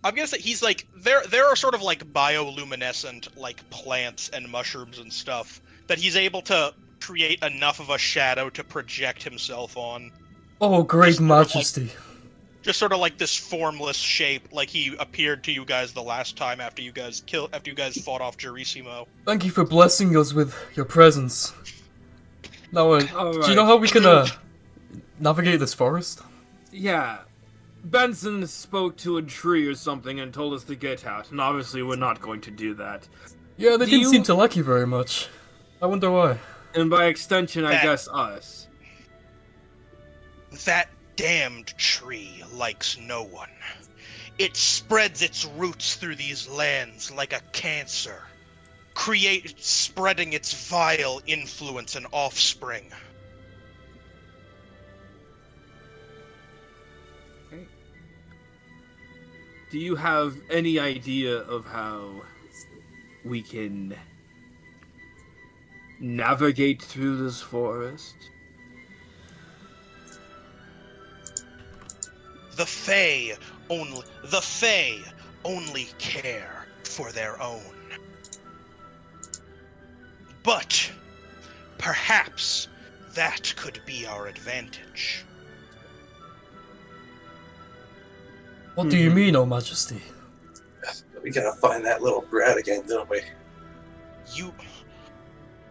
I'm gonna say he's like there are sort of like bioluminescent like plants and mushrooms and stuff that he's able to create enough of a shadow to project himself on. Oh, great Just sort of like- majesty. Just sort of like this formless shape, like he appeared to you guys the last time after you guys fought off Gerissimo. Thank you for blessing us with your presence. Now, do you know how we can navigate this forest? Yeah. Benson spoke to a tree or something and told us to get out, and obviously we're not going to do that. Yeah, they didn't seem to like you very much. I wonder why. And by extension, I guess us. That damned tree likes no one. It spreads its roots through these lands like a cancer, spreading its vile influence and offspring. Do you have any idea of how we can navigate through this forest? The fae only care for their own. But perhaps that could be our advantage. What do you mean, O Majesty? We gotta find that little brat again, don't we? You...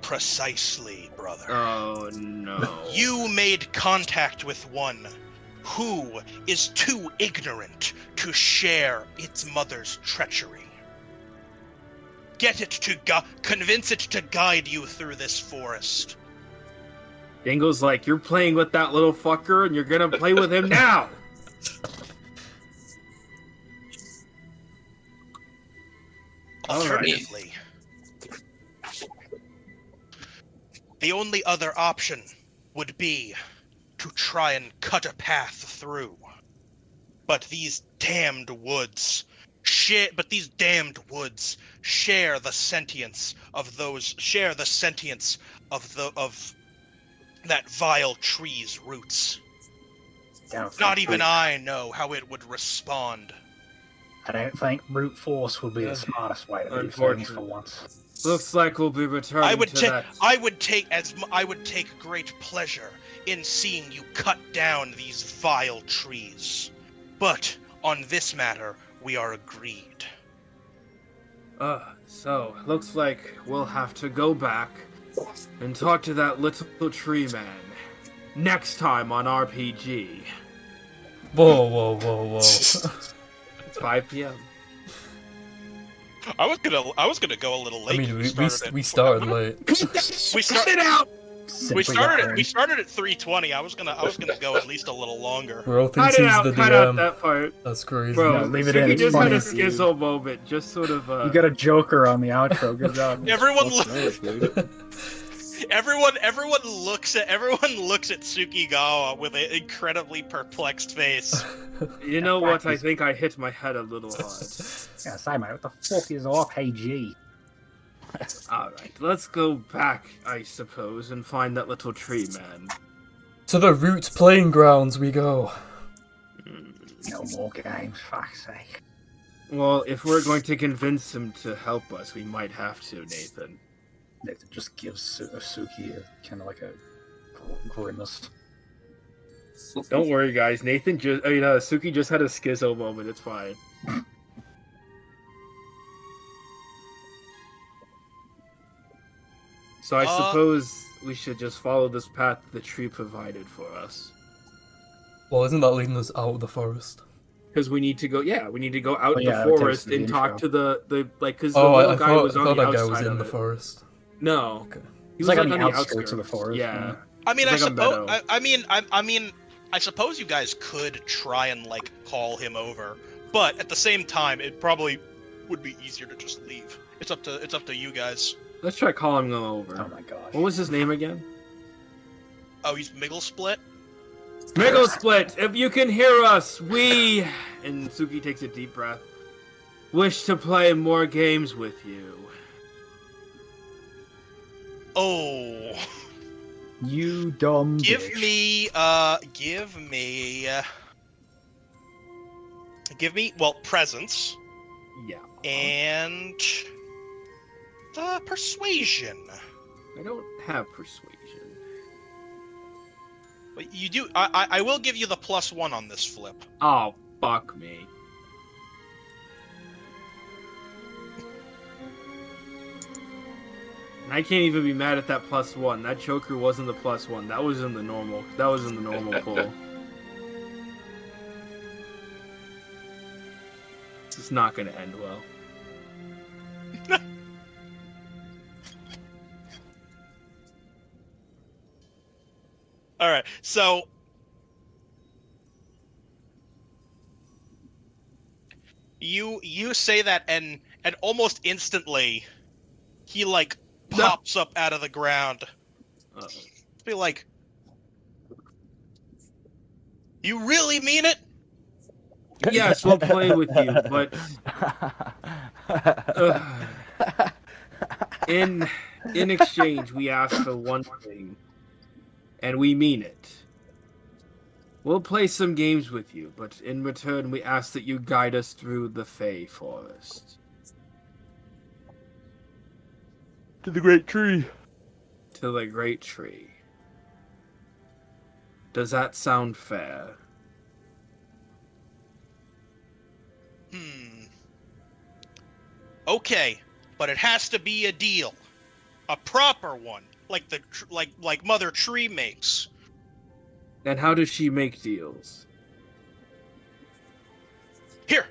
Precisely, brother. Oh, no. You made contact with one who is too ignorant to share its mother's treachery. Convince it to guide you through this forest. Dingo's like, you're playing with that little fucker and you're gonna play with him now! Alternatively, the only other option would be to try and cut a path through. But these damned woods share the sentience of that vile tree's roots. Not even I know how it would respond. I don't think brute force would be the smartest way to do things for once. Looks like we'll be returning that. I would take great pleasure in seeing you cut down these vile trees. But on this matter, we are agreed. So, looks like we'll have to go back and talk to that little tree man next time on RPG. Whoa. It's 5 p.m. I was gonna go a little late. I mean, we started late. We started out. We started at 3:20. I was gonna go at least a little longer. Bro thinks Cut it he's out, the cut out DM. that part. That's crazy. Bro, No, leave it Suki in, it's just had funny. a schizo moment, just sort of, You got a Joker on the outro. Good job. Everyone looks at Tsukigawa with an incredibly perplexed face. You know what, I think I hit my head a little hard. Yeah, say, mate, what the fuck is RPG? Alright, let's go back, I suppose, and find that little tree man. To the root playing grounds we go. No more games, fuck's sake. Well, if we're going to convince him to help us, we might have to, Nathan. Nathan just gives Suki a kind of like a grimace. Don't worry, guys. Suki just had a schizo moment. It's fine. So I suppose we should just follow this path the tree provided for us. Well, isn't that leading us out of the forest? Because we need to go, we need to go out Oh, the yeah, it takes forest the and talk intro. to the because Oh, the little I guy thought, was I on thought the that guy outside was in of the it. forest. No, Okay. he It's was like on on the outskirts of the forest. Yeah, I mean, It's I like a meadow. suppose. I mean, I suppose you guys could try and like call him over, but at the same time, it probably would be easier to just leave. It's up to you guys. Let's try calling him over. Oh my gosh. What was his name again? Oh, he's Miggle Split. Miggle Split, if you can hear us, we, and Suki takes a deep breath, wish to play more games with you. Oh, You dumb give bitch. me, well, presents Yeah. and persuasion. I don't have persuasion. But you do. I will give you the +1 on this flip. Oh, fuck me. I can't even be mad at that +1. That Joker wasn't the +1. That was in the normal. That was in the normal pool. This is not going to end well. All right, so you say that, and almost instantly, he like pops up out of the ground. Be like, you really mean it? Yes, we'll play with you, but in exchange, we ask for one thing, and we mean it. We'll play some games with you, but in return, we ask that you guide us through the Fae Forest. To the great tree. To the great tree. Does that sound fair? Okay, but it has to be a deal, a proper one, like the like Mother Tree makes. And how does she make deals? Here,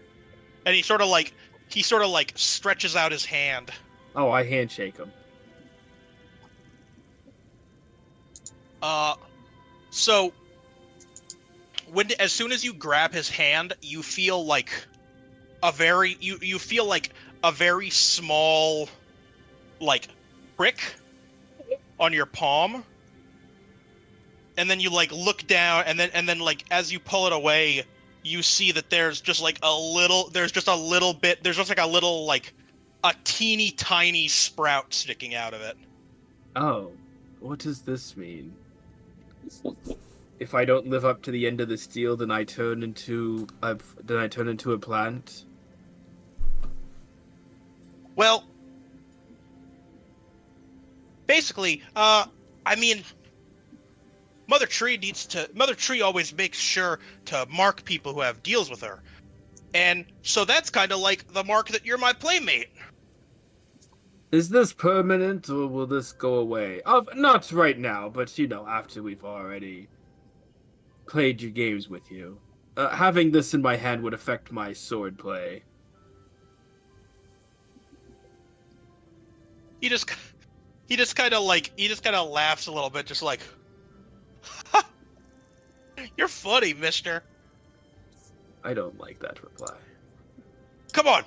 and he sort of like stretches out his hand. Oh, I handshake him. So as soon as you grab his hand, you feel like a very you feel like a very small like prick on your palm, and then you like look down, and then like as you pull it away, you see that there's just like a little like a teeny tiny sprout sticking out of it. Oh, what does this mean? If I don't live up to the end of this deal, then I turn into a plant. Well, basically, I mean, Mother Tree always makes sure to mark people who have deals with her. And so that's kind of like the mark that you're my playmate. Is this permanent, or will this go away? Not right now, but, after we've already played your games with you. Having this in my hand would affect my sword play. He just kind of laughs a little bit, just like, ha! You're funny, mister. I don't like that reply. Come on.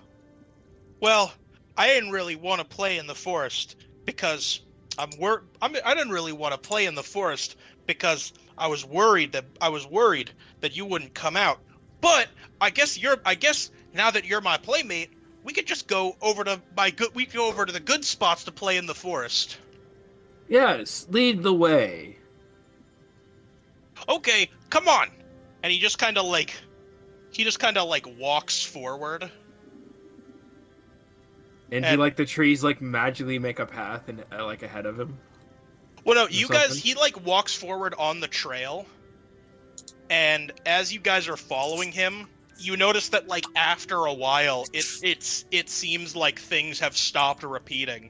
Well, I didn't really want to play in the forest because I didn't really want to play in the forest because I was worried that you wouldn't come out. But I guess now that you're my playmate, we could just go over to the good spots to play in the forest. Yes, lead the way. Okay, come on. And he just kind of like walks forward. And do like the trees like magically make a path and like ahead of him? Well, no, he like walks forward on the trail, and as you guys are following him, you notice that like after a while, it seems like things have stopped repeating.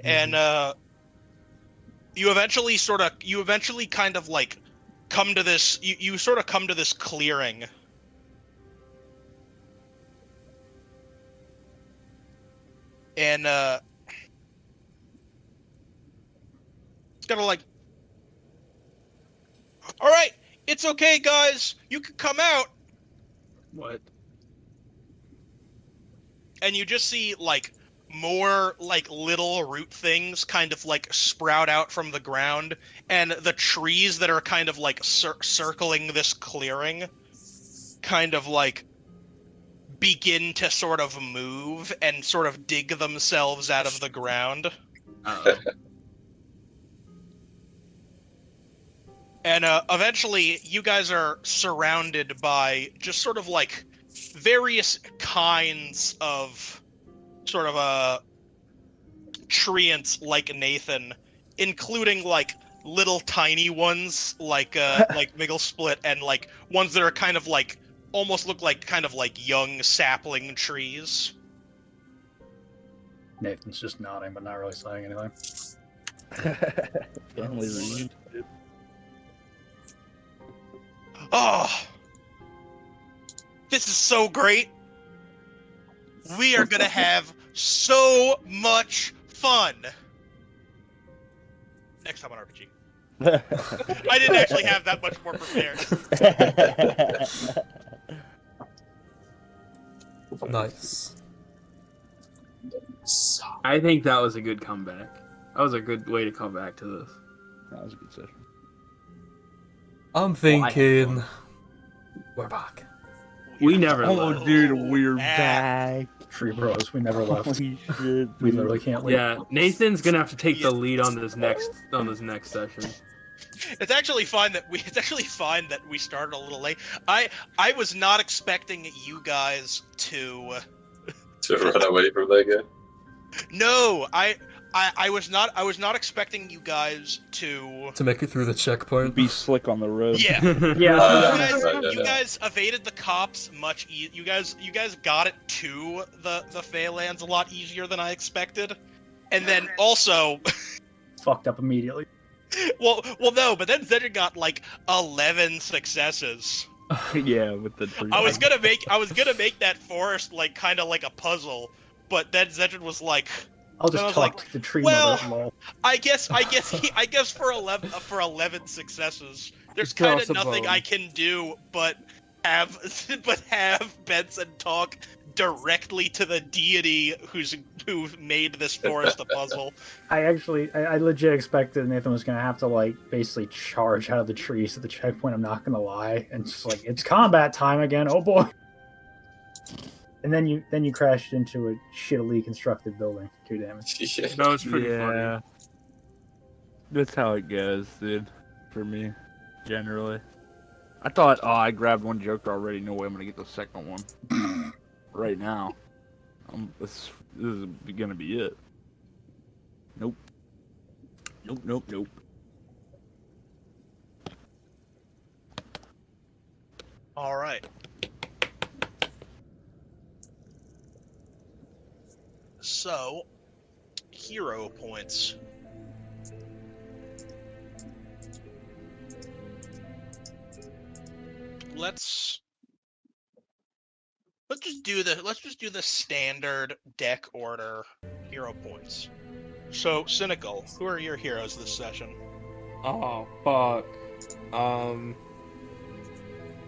And you eventually kind of like come to this. You sort of come to this clearing. And it's kind of like, all right, it's okay, guys. You can come out. What? And you just see like more like little root things kind of like sprout out from the ground, and the trees that are kind of like circling this clearing kind of like begin to sort of move and sort of dig themselves out of the ground. Uh-oh. And eventually you guys are surrounded by just sort of like various kinds of sort of treants like Nathan, including like little tiny ones like Miggle Split, and like ones that are kind of like almost look like kind of like young sapling trees. Nathan's just nodding, but not really saying anything. Family reunion. Oh, this is so great. We are gonna have so much fun. Next time on RPG. I didn't actually have that much more prepared. Nice. I think that was a good comeback. That was a good way to come back to this. That was a good session. I'm thinking we're back. We never Oh, left. dude, we're back. Tree Bros, we never left. Holy shit, We dude. literally can't leave. Yeah, Nathan's gonna have to take the lead on this next session. It's actually fine that we started a little late. I was not expecting you guys to run away from that guy. No, I was not expecting you guys to To make it through the checkpoint. Be slick on the road. Yeah. Yeah, You guys evaded the cops much you guys got it to the Faelands a lot easier than I expected. And then also fucked up immediately. well no, but then Zedric got like 11 successes. Yeah, with the tree. I was gonna make that forest like kind of like a puzzle, but then Zedric was like, I'll And I just was talk like, to the tree well, mother. Lol. I guess for 11 successes, there's Just throw kind us of a nothing bone. I can do but have Benson talk directly to the deity who made this forest a puzzle. I legit expected Nathan was gonna have to like basically charge out of the trees at the checkpoint. I'm not gonna lie, and just like it's combat time again. Oh boy! And then you crashed into a shittily constructed building for 2 damage. Yeah. That was pretty funny. That's how it goes, dude. For me, generally. I thought, I grabbed one Joker already. No way I'm gonna get the second one. Right now. This is gonna be it. Nope. Nope. All right. So, hero points. Let's just do the standard deck order hero points. So, Cynical, who are your heroes this session? Oh, fuck.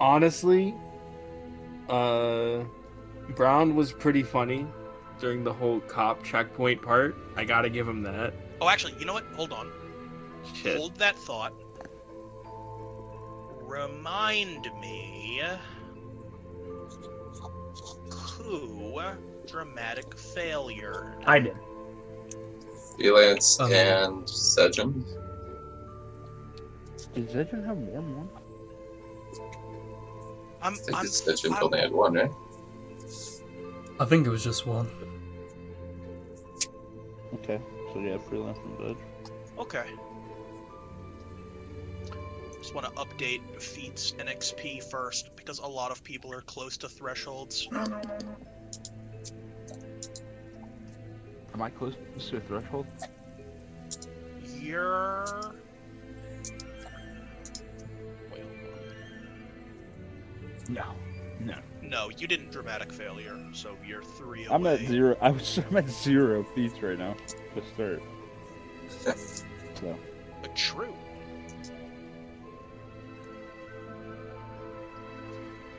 Honestly, Brown was pretty funny during the whole cop checkpoint part. I gotta give him that. Oh, actually, you know what? Hold on. Shit. Hold that thought. Remind me who dramatic failure. I did. Freelance Um, and Sedgen. Did Zedgen have more than one? I think Sedgen only had one, right? I think it was just one. Okay, so yeah, freelance and Zedge. Okay. Just want to update feats and XP first because a lot of people are close to thresholds. Am I close to a threshold? You're. Wait, hold on. No. No, you didn't dramatic failure, so you're 3 away. I'm at 0. I'm at 0 feats right now to start. So. But true.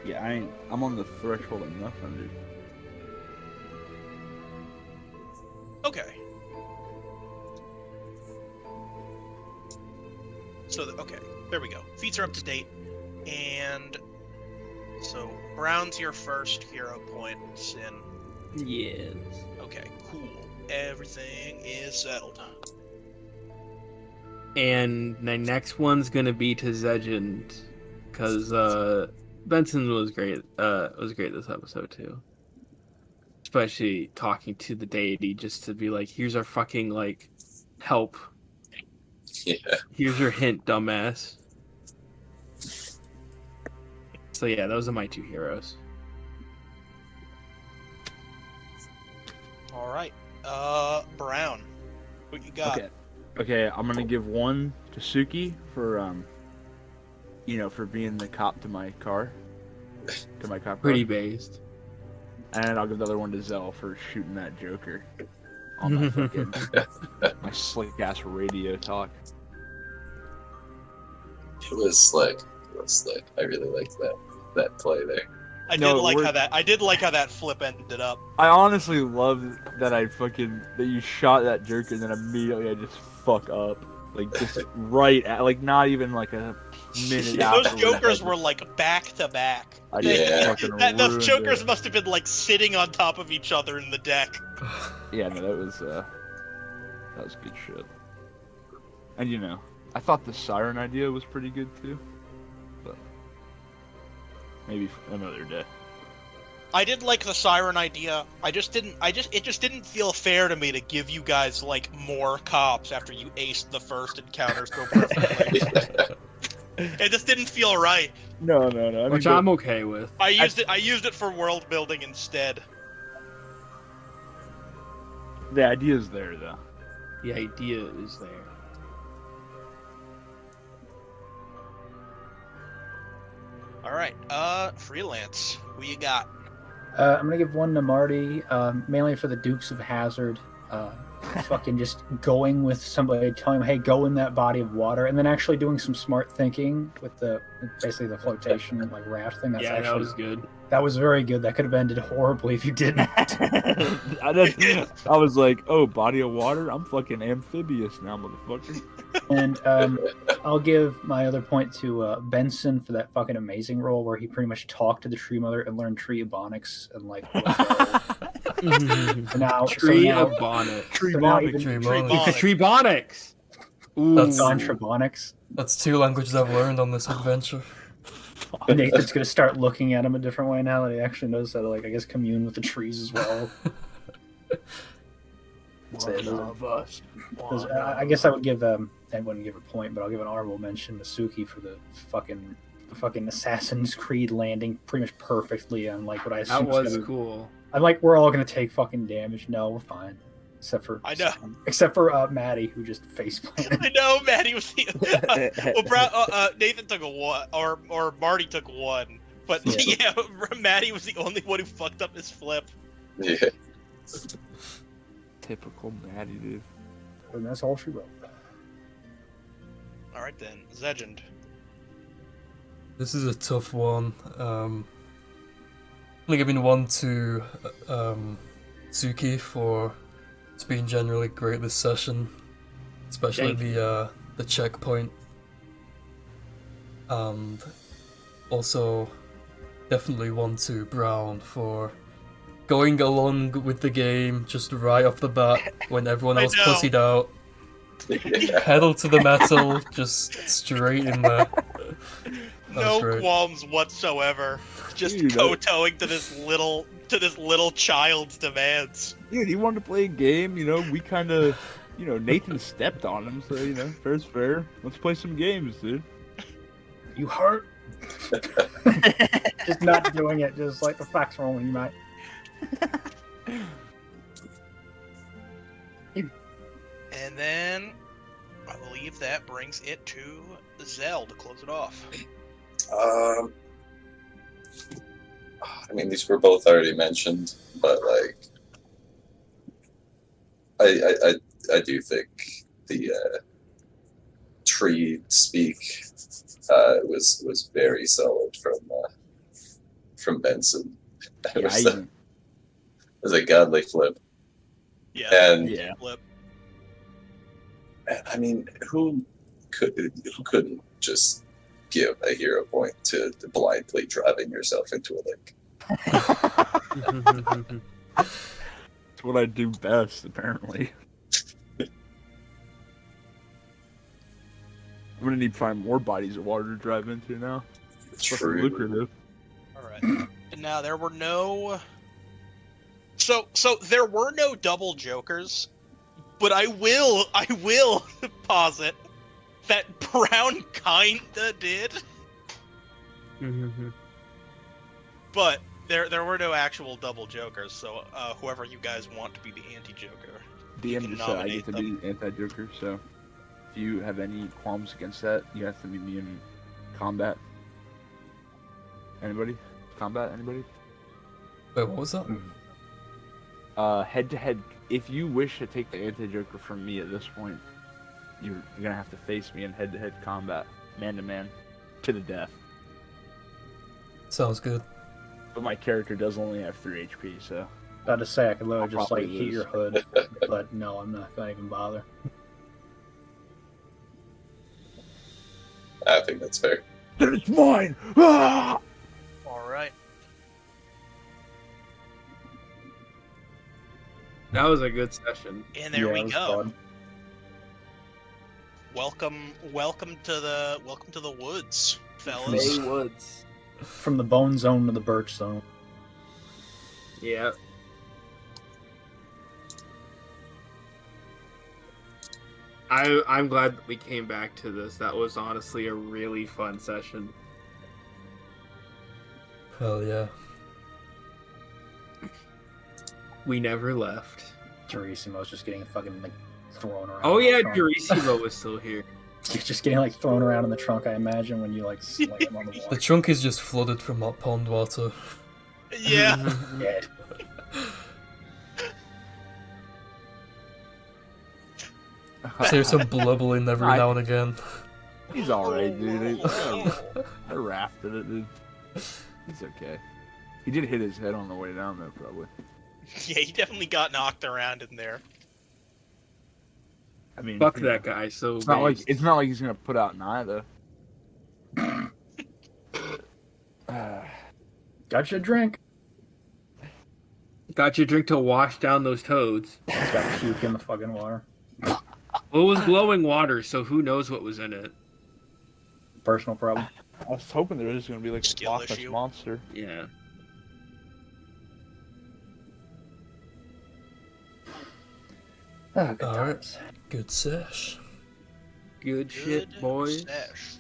Yeah, I'm on the threshold of nothing, dude. Okay. So, okay, there we go. Feats are up to date, and so Brown's your first hero point, Sin. Yes. Okay, cool. Everything is settled. And the next one's gonna be to Zegend, because Benson was great. Was great this episode too. Especially talking to the deity, just to be like, "Here's our fucking like help. Yeah. Here's your hint, dumbass." So yeah, those are my two heroes. All right, Brown, what you got? Okay, I'm gonna give one to Suki for for being the cop to my car, to my cop car. Pretty based. And I'll give the other one to Zell for shooting that Joker on my fucking my slick ass radio talk. It was slick. I really liked that play there. I did like how that flip ended up. I honestly love that that you shot that Joker and then immediately I just fuck up. Like just right at, like not even like a minute after. Those Jokers were like back to back. I just fucking Those ruined Jokers it. must have been like sitting on top of each other in the deck. Yeah, no, that was good shit. And I thought the siren idea was pretty good too. But maybe another day. I did like the siren idea. It just didn't feel fair to me to give you guys like more cops after you aced the first encounter so perfectly. It just didn't feel right. No. Which I'm okay with. I used it for world building instead. The idea's there though. The idea is there. All right, freelance. Who you got? I'm gonna give one to Marty, mainly for the Dukes of Hazzard. Fucking just going with somebody, telling him, "Hey, go in that body of water," and then actually doing some smart thinking with basically the flotation like raft thing. That was good. That was very good. That could have ended horribly if you didn't. I was like, "Oh, body of water. I'm fucking amphibious now, motherfucker." And I'll give my other point to Benson for that fucking amazing role where he pretty much talked to the tree mother and learned tree ebonics and like. Trebonics. That's Trebonics. That's 2 languages I've learned on this adventure. Nathan's gonna start looking at him a different way now that he actually knows how to, like, I guess, commune with the trees as well. I guess I would give I wouldn't give a point, but I'll give an honorable mention to Suki for the fucking Assassin's Creed landing pretty much perfectly on like what I assume. That was cool. I'm like, we're all gonna take fucking damage. No, we're fine. Except for Maddie, who just face planted. I know Maddie was the Nathan took a 1, or Marty took 1, but yeah, Maddie was the only one who fucked up his flip. Yeah. Typical Maddie, dude. And that's all she wrote. All right then, Zegend. This is a tough one. I'm giving 1 to Suki for it's been generally great this session, especially the checkpoint, and also definitely 1 to Brown for going along with the game just right off the bat when everyone else pussied out. Pedal to the metal, just straight in there. No qualms whatsoever. Just kowtowing to this little child's demands. Dude, he wanted to play a game, we kind of, Nathan stepped on him, so, fair's fair. Let's play some games, dude. You hurt? Just not doing it, just like the facts wrong when you might. And then I believe that brings it to Zell to close it off. I mean, these were both already mentioned, but like, I do think the tree speak was very solid from Benson. It was a godly flip, Yeah. and Yeah. Flip. I mean, who couldn't just give a hero point to blindly driving yourself into a lake? It's what I do best, apparently. I'm gonna need to find more bodies of water to drive into now. It's fucking True. lucrative. Alright. And now there were no... So there were no double jokers, but I will posit that Brown kinda did. But there were no actual double jokers, so whoever you guys want to be the anti-joker, you DM can just said I nominate get to them. be anti-joker, so if you have any qualms against that, you have to meet me in combat. Anybody? Combat? Anybody? Wait, what was that? Head to head. If you wish to take the anti-joker from me at this point, you're gonna have to face me in head-to-head combat, man to man, to the death. Sounds good. But my character does only have 3 HP, so About to say I could literally I'll just like probably hit lose. your hood, but no, I'm not gonna even bother. I think that's fair. it's mine. Ah! Alright. That was a good session. And there Yeah, we it was go. fun. Welcome to the woods, fellas. Woods. From the bone zone to the birch zone. Yeah. I'm glad that we came back to this. That was honestly a really fun session. Hell yeah. We never left. Gerisimo's just getting fucking like thrown around. Oh in the yeah, trunk. Gerisimo was still here. He's just getting like thrown around in the trunk, I imagine, when you like slam him on the The wall. trunk is just flooded from that pond water. Yeah. Yeah. So there's some blubbling every now and again. He's alright, dude. I rafted it, dude. He's okay. He did hit his head on the way down, though, probably. Yeah, he definitely got knocked around in there. I mean, Fuck that guy. So It's not like he's gonna put out an eye, though. Got you a drink. got your drink to wash down those toads. He's got puke in the fucking water. Well, it was glowing water, so who knows what was in it? Personal problem. I was hoping there was just gonna be like a Skill Loch Ness issue. monster. Yeah. Oh, good Alright. times. Good sesh. Good shit, boys. Sesh.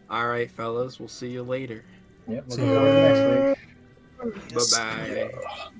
All right, fellas. We'll see you later. Yep, See looking ya. forward to next week. Yes, Bye-bye. sir.